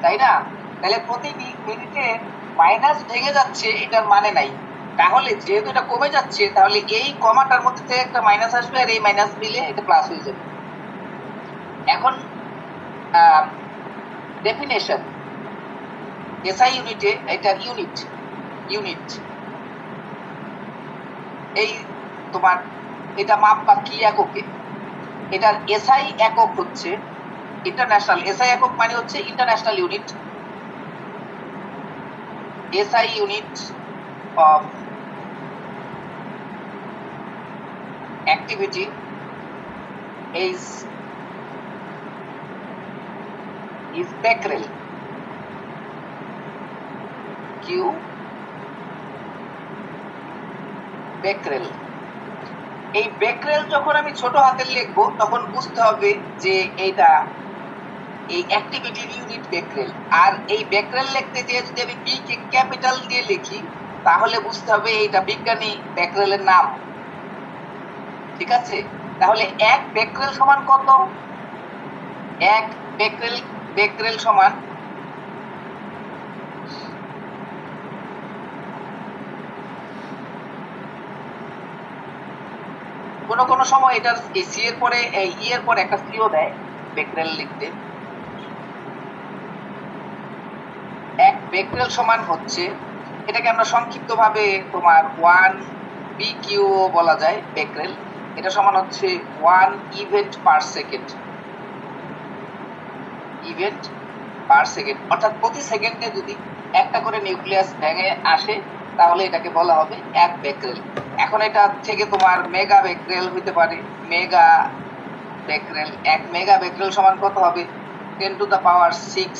তাই না? তাহলে প্রতি মিনিটে মাইনাস ভেঙে যাচ্ছে, এটার মানে নাই। তাহলে যেহেতু এটা কমে যাচ্ছে, তাহলে এই কমাটার মধ্যে থেকে একটা মাইনাস আসবে আর এই মাইনাস মিলে এটা প্লাস হয়ে যাবে। এখন ডেফিনেশন, এসআই ইউনিটে এটা ইউনিট এই তোমার এটা মাপ বা কি এককে, এটার এসআই একক হচ্ছে ইন্টারন্যাশনাল। এসআই একক মানে হচ্ছে international unit. SI unit of activity is becquerel, q becquerel। এই becquerel যখন আমি ছোট হাতের লিখবো তখন বুঝতে হবে যে এটা এই অ্যাক্টিভিটির ইউনিট becquerel। আর এই becquerel লিখতে গিয়ে যদি আমি বি কে ক্যাপিটাল দিয়ে লিখি তাহলে বুঝতে হবে এইটা বিজ্ঞানী becquerel-এর নাম। ঠিক আছে? তাহলে 1 becquerel সমান কত? 1 becquerel বেকরেল সমান কোন সময় এটা সি এর পরে ই এর পরে একটা সিও দেয় বেকরেল লিখতে। এক বেকরেল সমান হচ্ছে, এটাকে আমরা সংক্ষিপ্ত ভাবে তোমার 1 BQ বলা যায় বেকরেল। এটা সমান হচ্ছে 1 event per second. Event per second অর্থাৎ প্রতি সেকেন্ডে যদি একটা করে নিউক্লিয়াস ভেঙে আসে তাহলে এটাকে বলা হবে 1 বেকরেল। এখন এটা থেকে তোমার মেগা বেকরেল হইতে পারে। মেগা বেকরেল, 1 মেগা বেকরেল সমান কত হবে? 10 টু দ্য পাওয়ার 6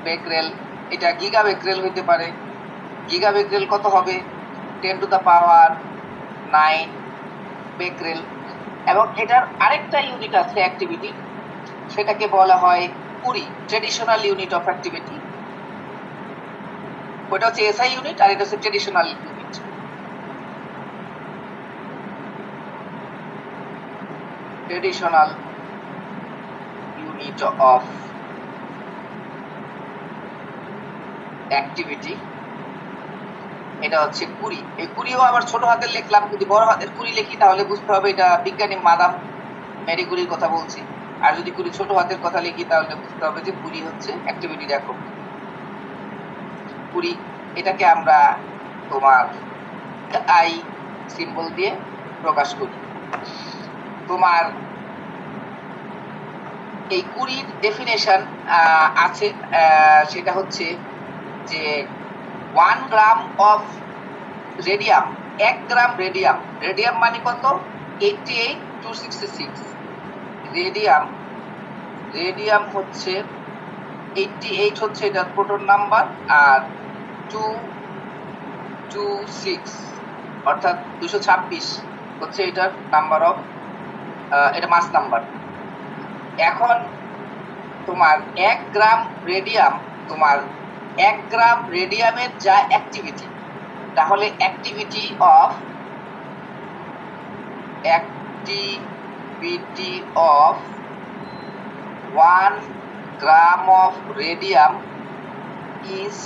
বেকরেল। এটা গিগা বেকরেল হইতে পারে। গিগা বেকরেল কত হবে? 10 টু দ্য পাওয়ার 9 বেকরেল। এবং এটার আরেকটা ইউনিট আছে অ্যাক্টিভিটি, সেটাকে বলা হয় কুরি, ট্রেডিশনাল ইউনিট অফ অ্যাক্টিভিটি। ওটা হচ্ছে এসআই ইউনিট আর এটা হচ্ছে traditional unit. Traditional unit of activity এটা হচ্ছে কুরি। এই কুরিও আবার ছোট হাতের লিখলাম, যদি বড় হাতের কুরি লিখি তাহলে বুঝতে হবে এটা বিজ্ঞানী মাদাম মেরি কুরির কথা বলছি। আর যদি কুরি ছোট হাতের কথা লিখি তাহলে বুঝতে হবে যে কুরি হচ্ছে অ্যাক্টিভিটির একক। কুরি এটাকে আমরা তোমার আই সিম্বল দিয়ে প্রকাশ করি। তোমার এই কুরির ডেফিনেশন আছে, সেটা হচ্ছে যে 1 gram of radium, 1 gram radium. Radium মানে কত? 88,266 রেডিয়াম। রেডিয়াম হচ্ছে 88 হচ্ছে এটার প্রোটন নাম্বার, আর 226 অর্থাৎ 226 হচ্ছে এটার নাম্বার অফ, এটা মাস নাম্বার। এখন তোমার 1 গ্রাম রেডিয়াম, তোমার 1 গ্রাম রেডিয়ামের যা অ্যাক্টিভিটি, তাহলে activity of 1 gram of radium is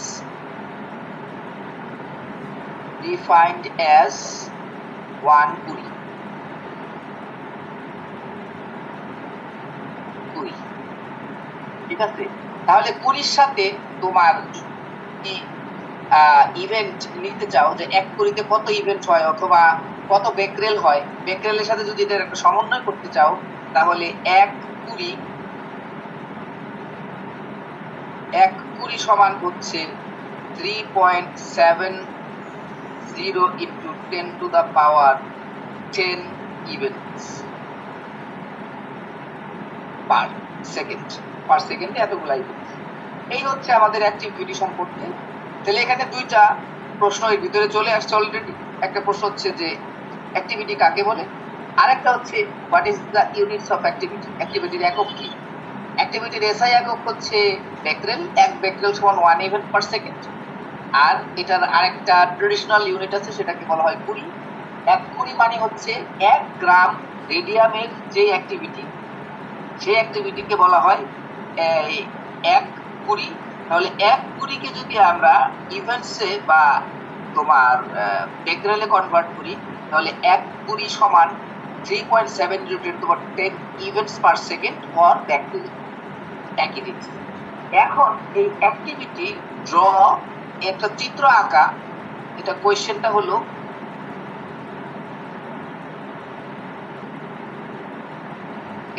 defined as 1 কুরি। ঠিক আছে, তাহলে কুরির সাথে তোমার ইভেন্ট নিতে চাও যে 1 কুরিতে কত ইভেন্ট হয় অথবা কত বেকরেল হয়, বেকরেলের সাথে যদি এটার একটা সমন্বয় করতে চাও তাহলে 1 কুরি সমান হচ্ছে 3.70 into 10 to the power 10 events per second. Per সেকেন্ডে এতগুলো ইভেন্টস। এই হচ্ছে আমাদের অ্যাক্টিভিটি সম্পর্কে। তাহলে এখানে দুইটা প্রশ্ন এর ভিতরে চলে আসছে অলরেডি। একটা প্রশ্ন হচ্ছে যে অ্যাক্টিভিটি কাকে বলে, আর একটা হচ্ছে what is the units of activity, অ্যাক্টিভিটির একক কি। অ্যাক্টিভিটির এসআই একক হচ্ছে বেকরেল, 1 বেকরেল সমান 1 ইভেন্ট পার সেকেন্ড। আর এটার আরেকটা ট্রেডিশনাল ইউনিট আছে, সেটাকে বলা হয় কুরি। 1 কুরি মানে হচ্ছে 1 গ্রাম রেডিয়ামের যে অ্যাক্টিভিটি, সেই অ্যাক্টিভিটিকে বলা হয় 1 কুরি। তাহলে 1 কুরিকে যদি আমরা ইভেন্টসে বা তোমার বেকরেলে কনভার্ট করি তাহলে 1 কুরি সমান 3.710 ইভেন্টস পার সেকেন্ড অর ব্যাকরেল, একই জিনিস। এখন এই অ্যাক্টিভিটি ড্র, একটা চিত্র আঁকা। এটা কোয়েশ্চেনটা হলো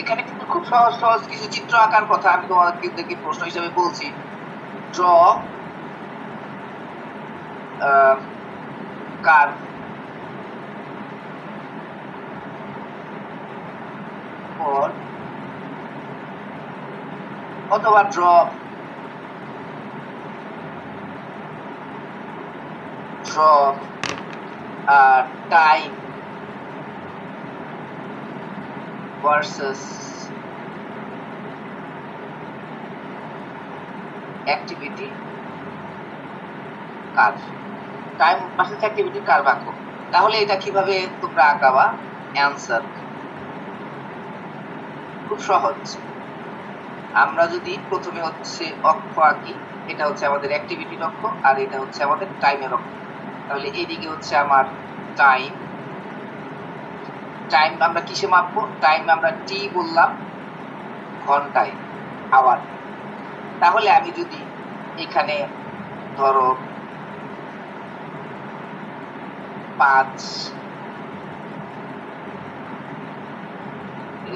এখানে কিন্তু খুব সহজ সহজ কিছু চিত্র আঁকার কথা আমি তোমাদেরকে প্রশ্ন হিসেবে বলছি। ড্র কার্ভ ফর, অথবা draw time versus activity curve, time versus activity curve আঁকো। তাহলে এটা কিভাবে তোমরা আঁকাবা? অ্যান্সার খুব সহজ। আমরা যদি প্রথমে হচ্ছে অক্ষ আঁকি, এটা হচ্ছে আমাদের অ্যাক্টিভিটির অক্ষ আর এটা হচ্ছে আমাদের টাইমের অক্ষ। তাহলে এইদিকে হচ্ছে আমার টাইম। টাইম আমরা কিসে মাপবো? টাইম আমরা টি বললাম ঘন্টায়, আওয়ার। তাহলে আমি যদি এখানে ধরো 5,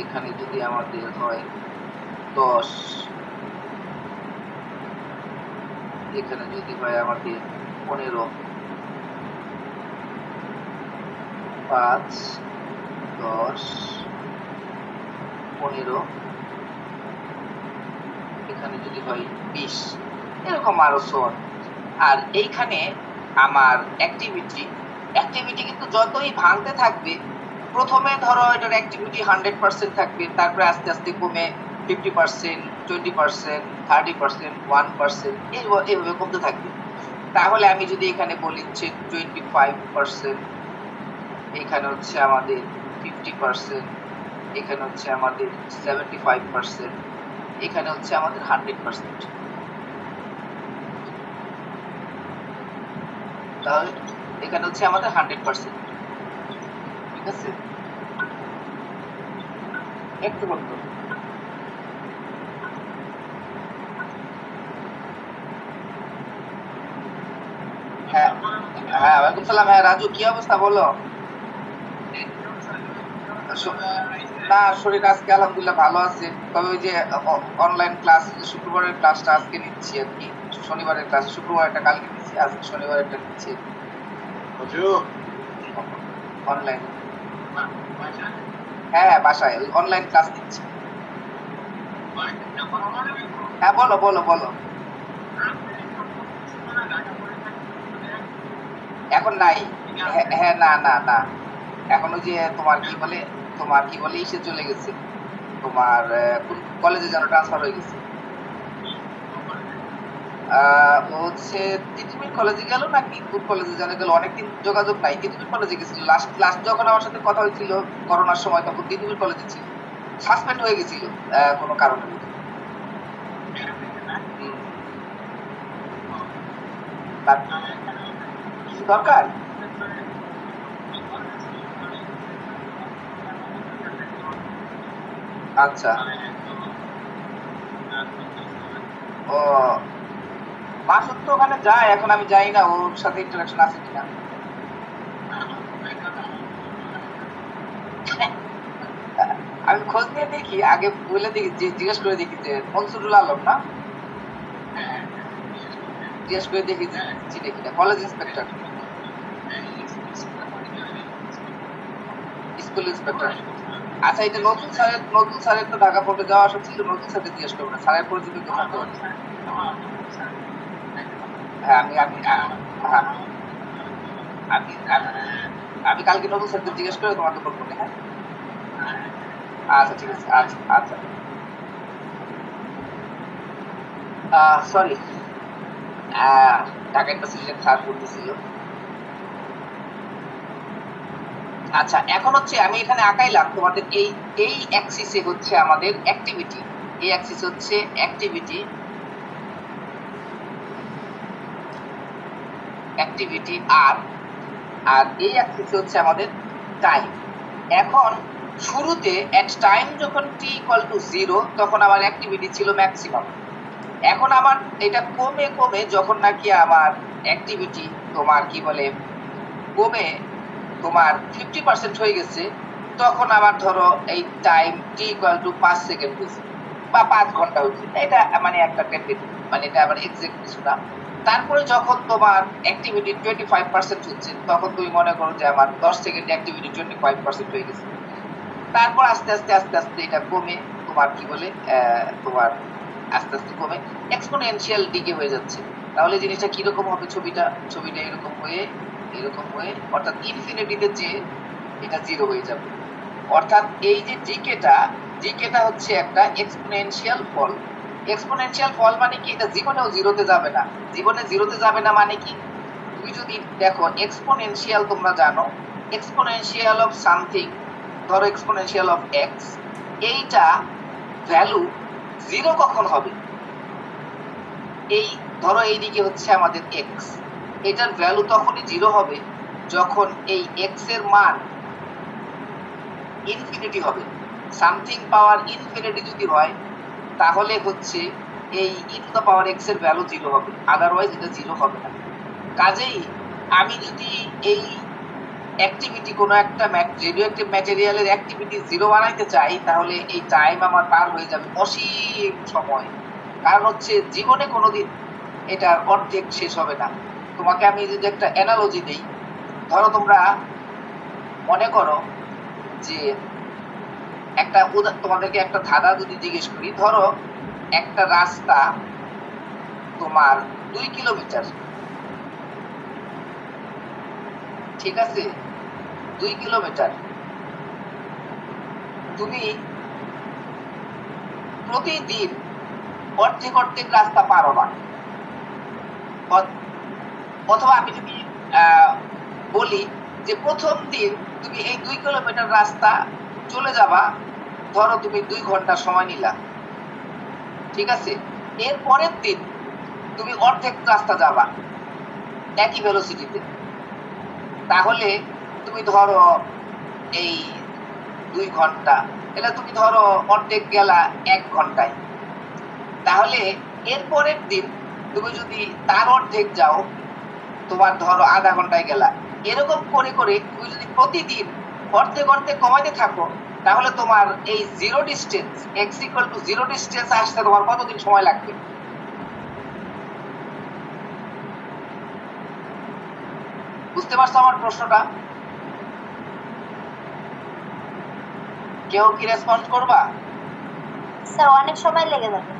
এখানে যদি আমাদের হয় 10, এখানে যদি হয় আমাদের 15, 5, 10, 15, এখানে যদি হয় 20, এরকম আরো সোন। আর এইখানে আমার অ্যাক্টিভিটি কিন্তু যতই ভাঙতে থাকবে, প্রথমে ধরো এটার অ্যাক্টিভিটি 100% থাকবে, তারপরে আস্তে আস্তে কমে 50%, 20%, 30%, 1%, এইভাবে কমতে থাকবে। তাহলে আমি যদি এখানে বলি হচ্ছে 25%, এখানে হচ্ছে আমাদের 50%, এখানে হচ্ছে আমাদের 75%, এখানে হচ্ছে আমাদের 100%। তাহলে এখানে হচ্ছে আমাদের 100%। ঠিক আছে, একটু করতে হ্যাঁ হ্যাঁ, ওয়ালাইকুম সালাম। হ্যাঁ রাজু, কি অবস্থা বলো? না, শরীর আজকে আলহামদুলিল্লাহ ভালো আছে। তবে ওই যে অনলাইন ক্লাস, শুক্রবারের ক্লাসটা আজকে নিচ্ছি আর কি। শনিবারের ক্লাস শুক্রবারটা কালকে নিচ্ছি, আজকে শনিবারেরটা নিচ্ছি অনলাইন। হ্যাঁ বাসায় ওই অনলাইন ক্লাস নিচ্ছি। হ্যাঁ বলো বলো বলো। এখন নাই। হ্যাঁ না না না, এখন ওই যে তোমার কি বলে ইসে চলে গেছে, তোমার কোন কলেজে যেন ট্রান্সফার হয়ে গেছে। ও হচ্ছে তিতুমির কলেজে গেল নাকি কোন কলেজে যেন গেল, অনেকদিন যোগাযোগ নাই। তিতুমির কলেজে গেছিল লাস্ট যখন আমার সাথে কথা হয়েছিল করোনার সময়, তখন তিতুমির কলেজে ছিল। সাসপেন্ড হয়ে গেছিল কোনো কারণে। কিছু দরকার? আচ্ছা, ও মাসুদ তো ওখানে যায়, এখন আমি যাই না, ওর সাথে ইন্টারাকশন আছে কিনা। আমি খোঁজ নিয়ে দেখি, আগে বলে দেখি, জিজ্ঞেস করে দেখি যে মনসুরুল আলম না, জিজ্ঞেস করে দেখি চিনে কিনা, কলেজ ইন্সপেক্টর, স্কুল ইন্সপেক্টর। আচ্ছা, এটা নতুন স্যারের তো ঢাকা পোর্টে যাওয়া আসা ছিল, নতুন স্যারকে জিজ্ঞেস করবো না, স্যারের পরিচিত তো থাকতে পারে। হ্যাঁ হ্যাঁ, আমি আমি কালকে নতুন স্যারকে জিজ্ঞেস করে তোমাকে বলবো। হ্যাঁ আচ্ছা ঠিক আছে, আচ্ছা আচ্ছা। সরি, ঢাকা ইউনিভার্সিটিতে স্যার করতেছিল। আচ্ছা, এখন হচ্ছে আমি এখানে আঁকাইলাম তোমাদের এই অ্যাক্সিসে হচ্ছে আমাদের অ্যাক্টিভিটি, এই অ্যাক্সিস হচ্ছে অ্যাক্টিভিটি আর এই অ্যাক্সিস হচ্ছে আমাদের টাইম। এখন শুরুতে এট টাইম যখন t = 0 তখন আমার অ্যাক্টিভিটি ছিল ম্যাক্সিমাম। এখন আমার এটা কমে কমে যখন নাকি আমার অ্যাক্টিভিটি তোমার কি বলে কমে তোমার 50% হয়ে গেছে, তখন আমার ধরো এই টাইম t = 5 সেকেন্ড হয়েছে বা 5 ঘন্টা হয়েছে। এটা মানে একটা টেন্ডেন্সি, মানে এটা আবার এক্সাক্ট কিছু না। তারপরে যখন তোমার অ্যাক্টিভিটি 25% হচ্ছে, তখন তুমি মনে করো যে আমার 10 সেকেন্ড অ্যাক্টিভিটি 25% হয়ে গেছে। তারপর আস্তে আস্তে এটা কমে তোমার কি বলে তোমার আস্তে আস্তে কমে এক্সপোনেনশিয়াল ডিকে হয়ে যাচ্ছে। তাহলে জিনিসটা কিরকম হবে? ছবিটা এরকম হয়ে অর্থাৎ ইনফিনিটিতে যে এটা 0 হয়ে যাবে। অর্থাৎ এই যে ডিকেটা হচ্ছে একটা এক্সপোনেনশিয়াল ফল। এক্সপোনেনশিয়াল ফল মানে কি? এটা জীবনেও জিরোতে যাবে না। জীবনে জিরোতে যাবে না মানে কি? তুমি যদি দেখো এক্সপোনেনশিয়াল, তোমরা জানো এক্সপোনেনশিয়াল অফ সামথিং, ধরো এক্সপোনেনশিয়াল অফ x, এইটা ভ্যালু জিরো কখন হবে? এই ধরো এইদিকে হচ্ছে আমাদের এক্স, এটার ভ্যালু তখনই জিরো হবে যখন এই এক্স এর মান ইনফিনিটি হবে। সামথিং পাওয়ার ইনফিনিটি যদি হয় তাহলে হচ্ছে এই ই টু দ্য পাওয়ার এক্স এর ভ্যালু জিরো হবে, আদারওয়াইজ এটা জিরো হবে না। কাজেই আমি যদি এই অ্যাক্টিভিটি কোনো একটা রেডিও অ্যাক্টিভ ম্যাটেরিয়ালের অ্যাক্টিভিটি জিরো বানাইতে চাই তাহলে এই টাইম আমার পার হয়ে যাবে অসীম সময়। কারণ হচ্ছে জীবনে কোনোদিন এটার অর্ধেক শেষ হবে না। তোমাকে আমি যদি একটা অ্যানালজি দিই, ধরো তোমরা মনে করো যে একটা তোমাদেরকে একটা ধাঁধা যদি জিজ্ঞেস করি, ধরো একটা রাস্তা তোমার 2 কিলোমিটার, ঠিক আছে, 2 কিলোমিটার। তুমি প্রতিদিন অর্ধেক অর্ধেক রাস্তা পারো না। অথবা আমি যদি বলি যে প্রথম দিন তুমি এই 2 কিলোমিটার রাস্তা চলে যাবা, ধরো তুমি 2 ঘন্টা সময় নিলা, ঠিক আছে। এর পরের দিন তুমি অর্ধেক রাস্তা যাবা একই ভেলোসিটিতে, তাহলে তুমি ধরো এই 2 ঘন্টা, এটা তুমি ধরো অর্ধেক গেলা 1 ঘন্টায়। তাহলে এর পরের দিন তুমি যদি তার অর্ধেক যাও, তোমার ধরো আধা ঘন্টায় গেলা। এরকম করে করে তুমি যদি প্রতিদিন অর্ধেক অর্ধেক কমাইতে থাকো তাহলে তোমার এই zero distance, x equal two zero distance আসতে তোমার কতদিন সময় লাগবে? বুঝতে পারছো আমার প্রশ্নটা? কেউ কি রেসপন্স করবা? স্যার অনেক সময় লেগে যাবে।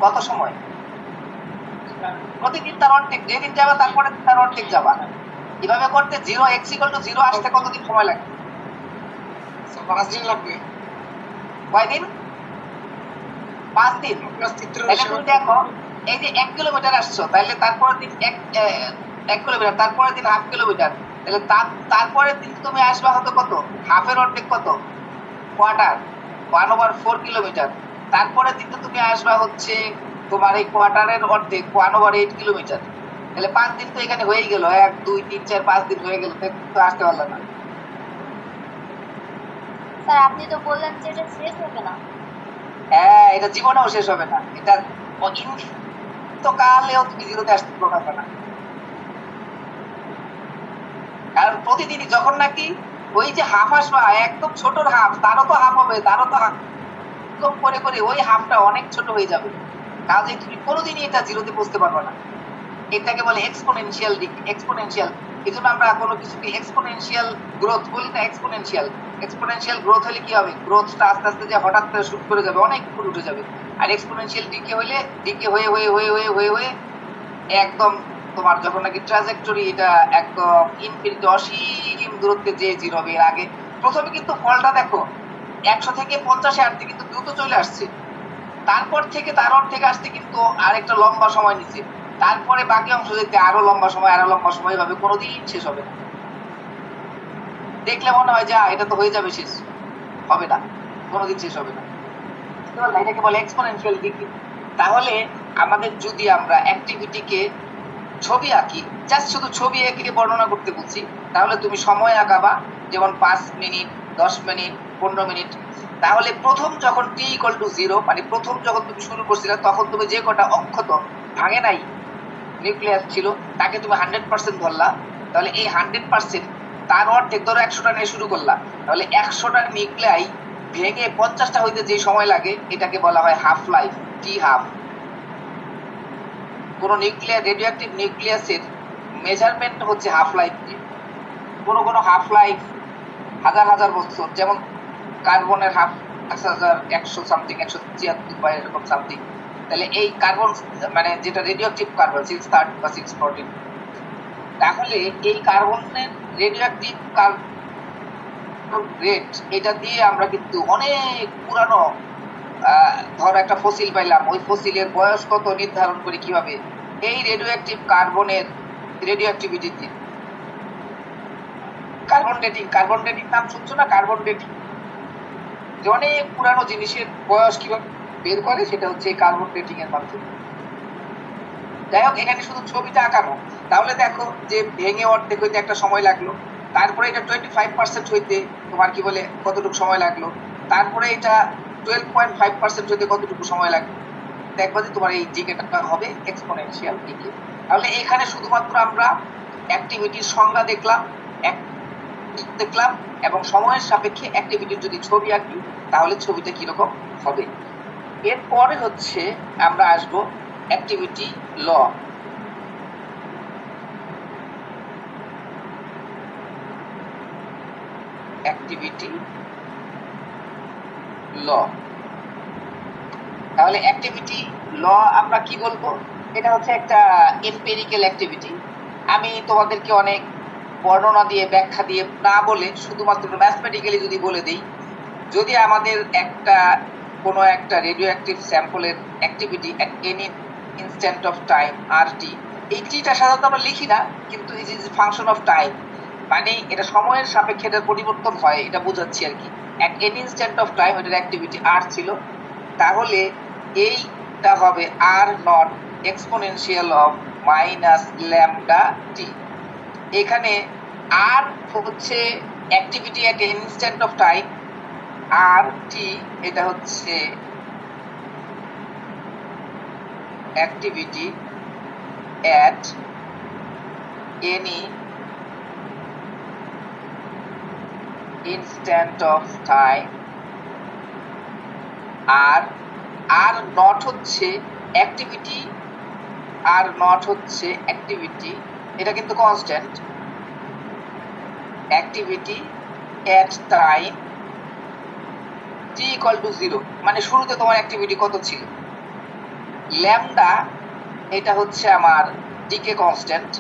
কত সময়? প্রতিদিন তার অর্ধেক, যেদিন যাবা তারপরে তার অর্ধেক যাবা, এভাবে করতে zero x equal two zero আসতে কতদিন সময় লাগবে? 5 দিন লাগবে। কয়দিন? 5 দিন। তাহলে তুমি দেখো এই যে 1 কিলোমিটার আসছো, তাহলে তারপরের দিন 1 কিলোমিটার, তারপরের দিন হাফ কিলোমিটার, তাহলে তারপরের দিন তুমি আসবা হতো কত? হাফের অর্ধেক কত? Quarter, 1/4 kilometre. তারপরের দিন তুমি আসবা হচ্ছে তোমার এই কোয়ার্টারের অর্ধেক, 1/8 কিলোমিটার। তাহলে 5 দিন তো এখানে হয়ে গেল, 1 2 3 4 5 দিন হয়ে গেল, তো আসতে পারলো না। স্যার আপনি তো বললেন যে এটা শেষ হবে না। হ্যাঁ, এটা জীবনেও শেষ হবে না, এটা তো কালেও তুমি জিরোতে আসতে পারবে না। কারণ প্রতিদিনই যখন নাকি ওই যে হাফ আসবা, একদম ছোটর হাফ, তারও তো হাফ হবে, তারও তো হাফ করে করে ওই হাফটা অনেক ছোট হয়ে যাবে। কাজে তুমি কোনোদিনই এটা জিরোতে পৌঁছতে পারবে না। এটাকে বলে এক্সপোনেনশিয়াল এক্সপোনেনশিয়াল। এই জন্য আমরা কোনো কিছুকে এক্সপোনেনশিয়াল গ্রোথ বলি না, এক্সপোনেনশিয়াল। এক্সপোনেনশিয়াল গ্রোথ হলে কি হবে? গ্রোথটা আস্তে আস্তে যে হঠাৎ করে শুট করে যাবে, অনেক উপরে উঠে যাবে। আর এক্সপোনেনশিয়াল ডিকে হলে ডিকে হয়ে হয়ে হয়ে হয়ে হয়ে হয়ে একদম তোমার যখন নাকি ট্রাজেক্টরি এটা একদম ইনফিনিটি অসীম দূরত্বে যে জিরো হবে। এর আগে প্রথমে কিন্তু ফলটা দেখো 100 থেকে 50-এ আসতে কিন্তু দ্রুত চলে আসছে, তারপর থেকে তার অর্ধেক আসতে কিন্তু আরেকটা লম্বা সময় নিচ্ছে, তারপরে বাকি অংশ যেতে আরো লম্বা সময়, আরো লম্বা সময়, ভাবে কোনোদিন শেষ হবে না। দেখলে মনে হয় যে এটা তো হয়ে যাবে, শেষ হবে না, কোনোদিন শেষ হবে না। এটাকে বলে এক্সপোনেনশিয়াল ডিকে। তাহলে আমাদের যদি আমরা অ্যাক্টিভিটিকে ছবি আঁকি, জাস্ট শুধু ছবি এঁকে বর্ণনা করতে বলছি, তাহলে তুমি সময় আঁকাবা, যেমন 5 মিনিট, 10 মিনিট, 15 মিনিট। তাহলে প্রথম যখন t ইকুয়াল টু 0, মানে প্রথম যখন তুমি শুরু করছিলে তখন তুমি যে কটা অক্ষত ভাঙে নাই নিউক্লিয়াস ছিল তাকে তুমি 100% ধরলা, তাহলে এই 100% তার অর্ধেক ধরো 100টা নিয়ে শুরু করলা, তাহলে 100টা নিউক্লিয়াই ভেঙে 50টা হইতে যে সময় লাগে এটাকে বলা হয় হাফ লাইফ, টি হাফ। কোনো নিউক্লিয়ার রেডিওঅ্যাক্টিভ নিউক্লিয়াসের মেজারমেন্ট হচ্ছে হাফ লাইফ দিয়ে। কোনো হাফ লাইফ হাজার হাজার বছর, যেমন কার্বনের হাফ 100 সামথিং, 173 বা এরকম সামথিং। তাহলে এই কার্বন মানে যেটা রেডিওঅ্যাক্টিভ কার্বন 630 বা 614, তাহলে এই কার্বনের রেডিওঅ্যাক্টিভ কার্বন রেট, এটা দিয়ে আমরা কিন্তু অনেক পুরানো ধর একটা ফসিল পাইলাম, ওই ফসিলের বয়স কত নির্ধারণ করি কিভাবে? এই রেডিওঅ্যাক্টিভ কার্বনের রেডিওঅ্যাক্টিভিটি দিয়ে। কার্বন ডেটিং নাম শুনছো না? কার্বন ডেটিং, যে অনেক পুরানো জিনিসের বয়স কিভাবে বের করে, সেটা হচ্ছে এই কার্বন ডেটিং এর মাধ্যমে। যাই হোক, এখানে শুধু ছবিটা আঁকানো। তাহলে দেখো যে ভেঙে অর্ধেক হইতে একটা সময় লাগলো, তারপরে এটা 25% হইতে তোমার কি বলে কতটুকু সময় লাগলো, তারপরে এটা 12.5% হইতে কতটুকু সময় লাগলো। দেখবা যে তোমার এই ডিকেটা হবে এক্সপোনেনশিয়াল ডিকে। তাহলে এখানে শুধুমাত্র আমরা অ্যাক্টিভিটির সংজ্ঞা দেখলাম এবং সময়ের সাপেক্ষে অ্যাক্টিভিটির যদি ছবি আঁকি তাহলে ছবিটা কিরকম হবে। এরপরে হচ্ছে আমরা আসবো অ্যাক্টিভিটি ল। অ্যাক্টিভিটি ল, তাহলে অ্যাক্টিভিটি ল আমরা কি বলবো? এটা হচ্ছে একটা এমপিরিক্যাল অ্যাক্টিভিটি। আমি তোমাদেরকে অনেক বর্ণনা দিয়ে ব্যাখ্যা দিয়ে না বলে শুধুমাত্র ম্যাথমেটিক্যালি যদি বলে দিই, যদি আমাদের কোনো একটা রেডিও অ্যাক্টিভ স্যাম্পলের activity at any instant of time R T, এই টিটা সাধারণত আমরা লিখি না, কিন্তু it is function of time, মানে এটা সময়ের সাপেক্ষে এটার পরিবর্তন হয়, এটা বোঝাচ্ছি আর কি। At any instant of time এটার অ্যাক্টিভিটি আর ছিল, তাহলে এইটা হবে R naught exponential of minus lambda T. এখানে আর হচ্ছে activity at an instant of time, R T এটা হচ্ছে activity at any instant of time, R naught হচ্ছে অ্যাক্টিভিটি, এটা কিন্তু constant, activity at time T equal to 0, মানে শুরুতে তোমার অ্যাক্টিভিটি কত ছিল। ল্যামডা এটা হচ্ছে আমার ডিকে কনস্ট্যান্ট,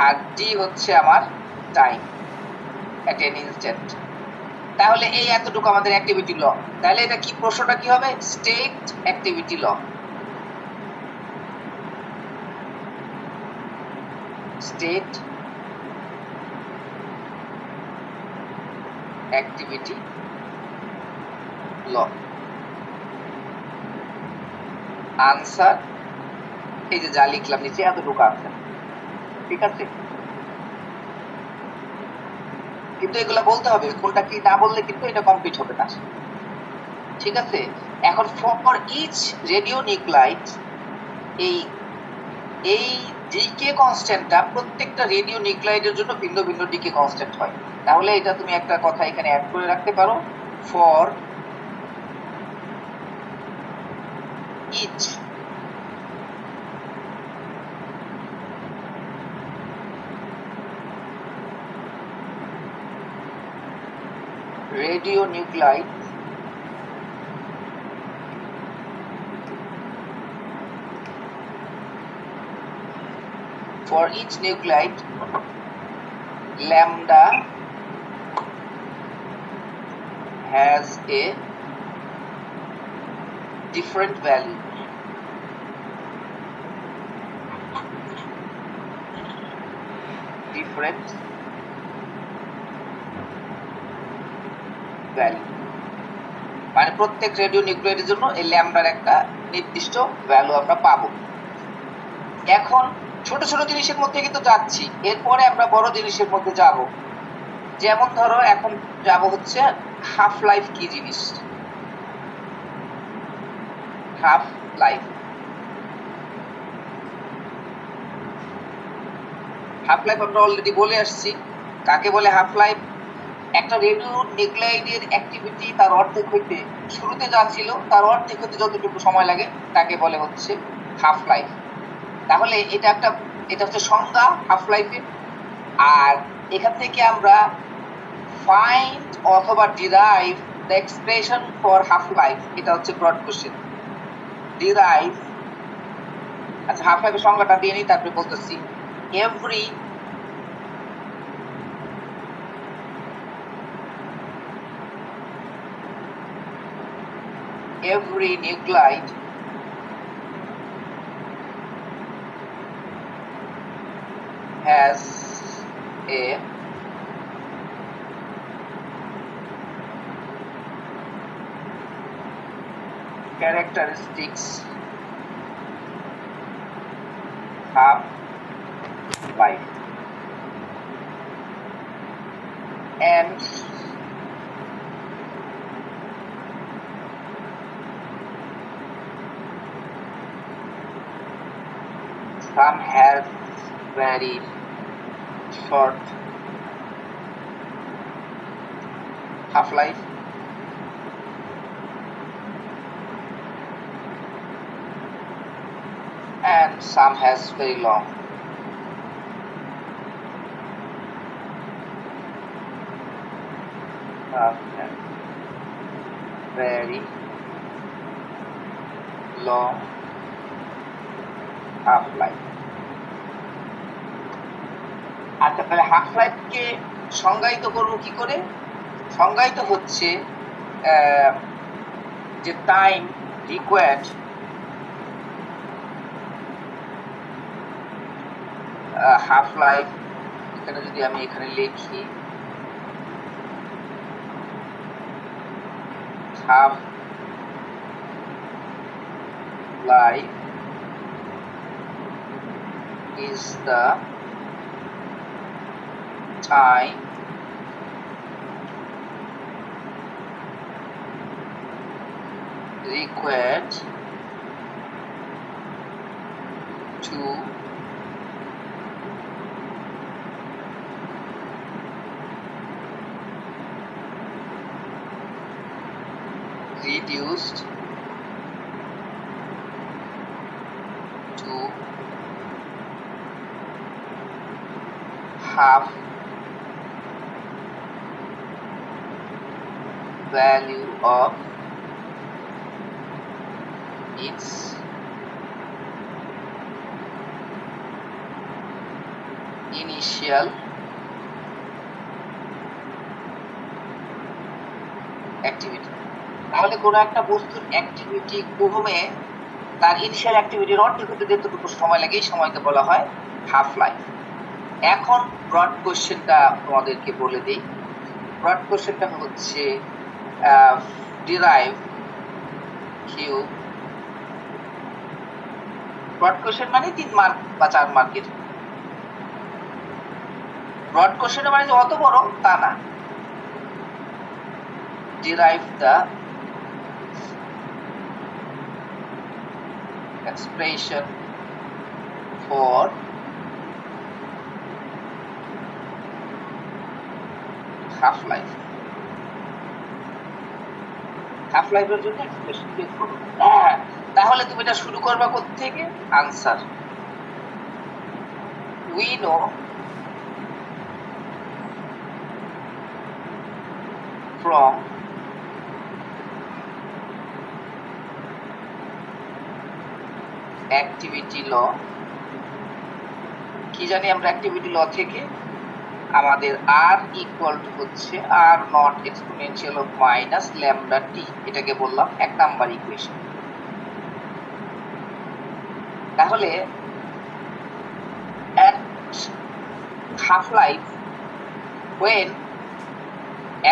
আর টি হচ্ছে আমার টাইম অ্যাট এন ইনস্ট্যান্ট। তাহলে এই এতটুকু আমাদের অ্যাক্টিভিটি ল। তাহলে এটা কি, প্রশ্নটা কি হবে? স্টেট অ্যাক্টিভিটি ল। স্টেট অ্যাক্টিভিটি ল। আনসার এই যে যা লিখলাম নিচে এতটুকু আনসার, ঠিক আছে? কিন্তু এগুলা বলতে হবে, কোনটা কি না বললে কিন্তু এটা কমপ্লিট হবে না, ঠিক আছে? এখন ফর ইচ রেডিও নিউক্লাইড এই ডিকে কনস্ট্যান্টটা প্রত্যেকটা রেডিও নিউক্লাইডের জন্য ভিন্ন ভিন্ন ডিকে কনস্ট্যান্ট হয়। তাহলে এটা তুমি একটা কথা এখানে অ্যাড করে রাখতে পারো, for each radionuclide for each nuclide lambda has a different value. Different value, মানে প্রত্যেক রেডিও নিউক্লিয়েডের জন্য এই ল্যামডার একটা নির্দিষ্ট ভ্যালু আমরা পাবো। এখন ছোট ছোট জিনিসের মধ্যে কিন্তু যাচ্ছি, এরপরে আমরা বড় জিনিসের মধ্যে যাব। যেমন ধরো এখন যাব হচ্ছে হাফ লাইফ কি জিনিস। হাফ লাইফ আমরা অলরেডি বলে আসছি। কাকে বলে হাফ লাইফ? একটা রেডিও নিউক্লাইডের অ্যাক্টিভিটি তার অর্ধেক হইতে, শুরুতে যা ছিল তার অর্ধেক হইতে যতটুকু সময় লাগে তাকে বলে হচ্ছে হাফ লাইফ। তাহলে এটা হচ্ছে সংজ্ঞা হাফ লাইফের। আর এখান থেকে আমরা ফাইন্ড অথবা derive the expression for half life, এটা হচ্ছে ব্রড কোশ্চেন। ডিরাইভ, আচ্ছা হাফ লাইফের সংজ্ঞাটা দিয়ে নিই, তারপরে বলতেছি। Every nuclide has a characteristics half life and some have very short half-life and some has very long. Very long half-life. আচ্ছা, তাহলে হাফ লাইফকে সংজ্ঞায়িত করবো কি করে? সংজ্ঞায়িত হচ্ছে যে টাইম রিকোয়ার্ড হাফ লাইফ, এখানে যদি আমি এখানে লিখি half life is the time required to reduced to half value of its initial activity. তাহলে কোনো একটা বস্তুর অ্যাক্টিভিটি কমে তার ইনিশিয়াল অ্যাক্টিভিটির অর্ধেক হতে যতটুকু সময় লাগে এই সময়কে বলা হয় হাফ লাইফ। এখন ব্রড কোশ্চেনটা তোমাদেরকে বলে দিই। ব্রড কোশ্চেনটা হচ্ছে ডিরাইভ কিউ। ব্রড কোশ্চেন মানে 3 মার্ক বা 4 মার্কের। ব্রড কোশ্চেন মানে যে অত বড় তা না। Derive the expression for half-life. half-life-এর জন্য এক্সপ্রেশন বের করো। তাহলে তুমি এটা শুরু করবা কোথা থেকে? Answer. We know from activity law. কি জানি আমরা অ্যাক্টিভিটি ল থেকে? আমাদের আর ইকুয়াল টু হচ্ছে R naught exponential of minus lambda T, এটাকে বললাম 1 নাম্বার ইকুয়েশন। তাহলে at half life when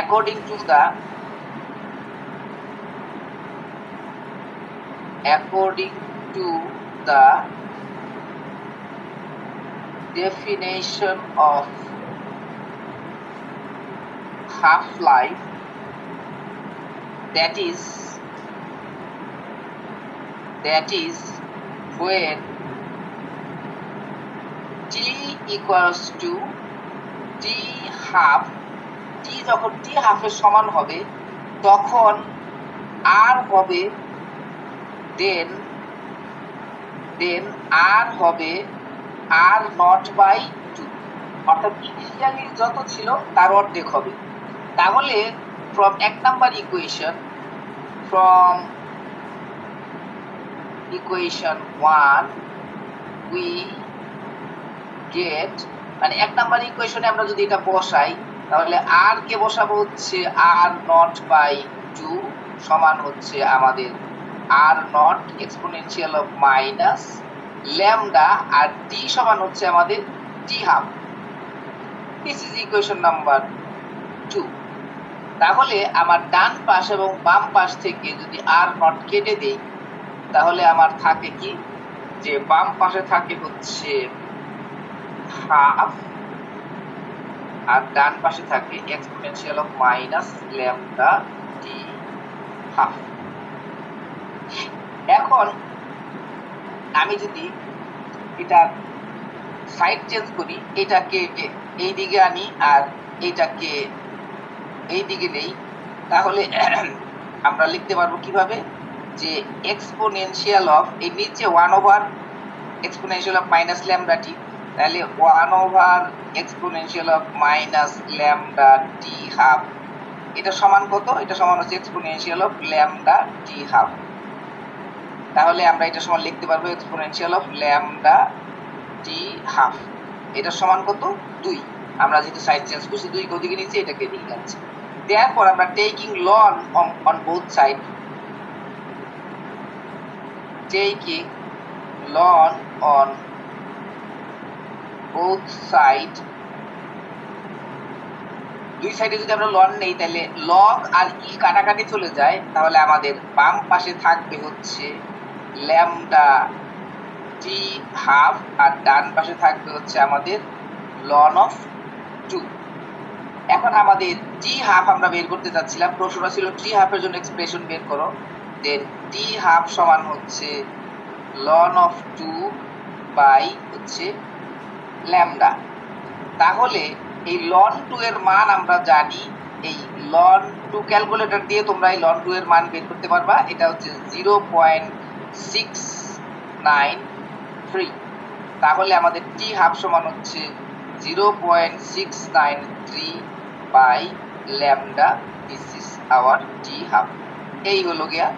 according to the definition of half-life, that is when t equals to t half, t যখন t half এর সমান হবে তখন r হবে then r হবে r নট বাই 2, অর্থাৎ ইনিশিয়ালি যত ছিল তার অর্ধেক হবে। তাহলে from 1 number equation, from equation 1 we get, মানে 1 নাম্বার ইকুয়েশনে আমরা যদি এটা বসাই তাহলে r কে বসাবো হচ্ছে r নট বাই 2 সমান হচ্ছে আমাদের r naught exponential of minus lambda, আর t সমান হচ্ছে আমাদের t half. This is equation number 2। তাহলে আমার ডান পাশ এবং বাম পাশ থেকে যদি আর নট কেটে দেই তাহলে আমার থাকে কি, যে বাম পাশে থাকে হচ্ছে হাফ আর ডান পাশে থাকে exponential of minus lambda t half. এখন আমি যদি এটা সাইড চেঞ্জ করি, এটাকে এই দিকে আনি আর এইটাকে এই দিকে নেই, তাহলে আমরা লিখতে পারবো কিভাবে, যে এক্সপোনেনশিয়াল অফ এই নিচে 1 এক্সপোনেনশিয়াল অফ মাইনাস ল্যামডা টি, তাহলে 1 exponential of minus lambda t half, এটা সমান কত, এটা সমান হচ্ছে exponential of lambda t half. তাহলে আমরা এটা সমান লিখতে পারবো exponential of lambda t half, এটা সমান কত 2। আমরা যেহেতু সাইড চেঞ্জ করছি 2 কে ওদিকে নিচে, এটাকে এদিকে আনছি। Therefore আমরা taking ln on both side, taking ln on both side, দুই সাইডে যদি আমরা লন নেই তাহলে লগ আর ই কাটাকাটি চলে যায়, তাহলে আমাদের বাম পাশে থাকবে হচ্ছে ল্যামডা টি হাফ আর ডান পাশে থাকবে হচ্ছে আমাদের লন অফ 2। এখন আমাদের টি হাফ আমরা বের করতে চাচ্ছিলাম, প্রশ্নটা ছিল টি হাফের জন্য এক্সপ্রেশন বের করো, দেন টি হাফ সমান হচ্ছে লন অফ 2 বাই হচ্ছে ল্যামডা। তাহলে এই লন 2 এর মান আমরা জানি, এই লন 2 ক্যালকুলেটর দিয়ে তোমরা এই লন 2 এর মান বের করতে পারবা, এটা হচ্ছে 0.693। তাহলে আমাদের টি হাফ সমান হচ্ছে 0.693 by lambda, this is our t half. এই হলো গিয়া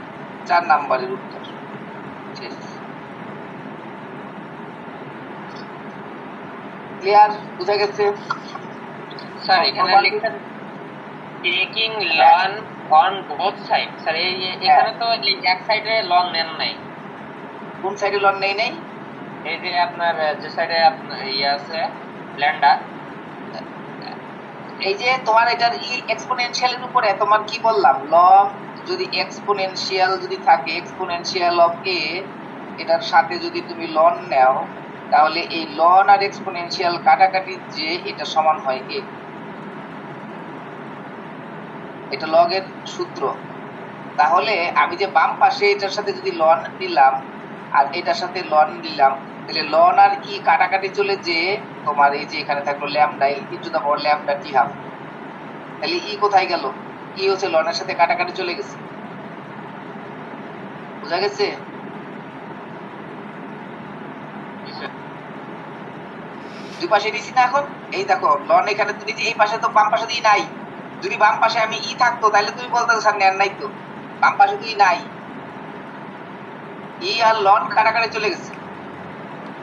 4 নম্বরের উত্তর। ক্লিয়ার, বুঝা গেছে? স্যার এখানে লিখছেন taking ln on both side, sir এখানে তো এক সাইডে লন নেন নাই। কোন সাইডে লন নেই? নেই এই যে আপনার যে সাইডে আপনার আছে ল্যামডা, এই যে তোমার এটার ই এক্সপোনেনশিয়ালের উপরে তোমার কি বললাম, লগ যদি এক্সপোনেনশিয়াল যদি থাকে, এক্সপোনেনশিয়াল অফ এ, এটার সাথে যদি তুমি লন নাও তাহলে এই লন আর এক্সপোনেনশিয়াল কাটাকাটি যে এটা সমান হয় এ, এটা লগের সূত্র। তাহলে আমি যে বাম পাশে এটার সাথে যদি লন নিলাম আর এটার সাথে লন নিলাম, তাহলে লন আর ই কাটাকাটি চলে যে তোমার এই যে এখানে থাকলো lambda e to the power lambda t half, তাহলে ই কোথায় গেল, ই হচ্ছে লনের সাথে কাটাকাটি চলে গেছে। বুঝা গেছে? দুই পাশে নিছি না এখন, এই দেখো লন এখানে তুমি এই পাশে তো বাম পাশে দিয়ে নাই, যদি বাম পাশে আমি ই থাকতো তাহলে তুমি বলতে স্যার নেন নাই, তো বাম পাশে তুই নাই, ই আর লন কাটাকাটি চলে গেছে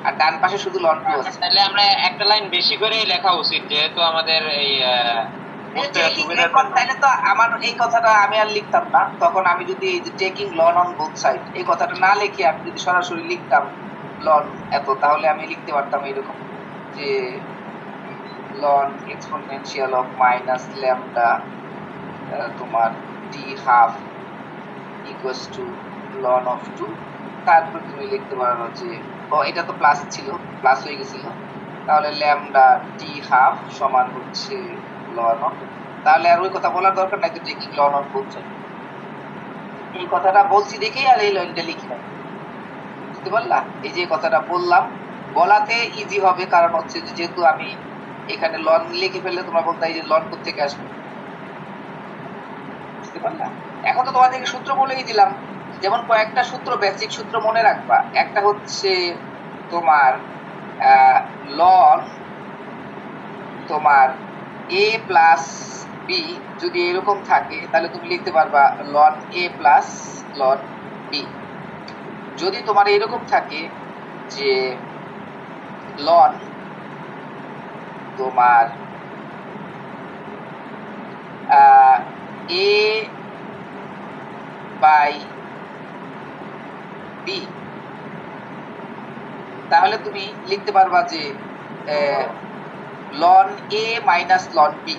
আর ডান পাশে শুধু লন টু আছে। তাহলে আমরা একটা লাইন বেশি করেই লেখা উচিত, যেহেতু আমাদের এই তাহলে তো আমার এই কথাটা আমি আর লিখতাম না, তখন আমি যদি taking ln on both side এই কথাটা না লিখে আমি যদি সরাসরি লিখতাম লন এত, তাহলে আমি লিখতে পারতাম এইরকম যে লন এক্সপোনেনশিয়াল অফ মাইনাস ল্যামডা তোমার টি হাফ ইকুয়ালস টু লন অফ 2, তারপর তুমি লিখতে পারো যে ও এটা তো প্লাস ছিল, প্লাস হয়ে গেছিল, তাহলে ল্যামডা টি হাফ সমান হচ্ছে লন অফ, তাহলে আর ওই কথা বলার দরকার নাই, তো taking ln of both side এই কথাটা বলছি দেখেই আর এই লাইনটা লিখি নাই। বুঝতে পারলা? এই যে কথাটা বললাম বলাতে ইজি হবে, কারণ হচ্ছে যে যেহেতু আমি এখানে লন লিখে ফেললে তোমরা বলতে এই যে লন কোত্থেকে আসবে। বুঝতে পারলা? এখন তো তোমাদেরকে সূত্র বলেই দিলাম, যেমন কয়েকটা সূত্র, বেসিক সূত্র মনে রাখবা। একটা হচ্ছে তোমার লন তোমার a প্লাস বি যদি এরকম থাকে তাহলে তুমি লিখতে পারবা ln a plus ln b. যদি তোমার এরকম থাকে যে লন তোমার a বাই বি, তাহলে তুমি লিখতে পারবা যে ln a minus ln B.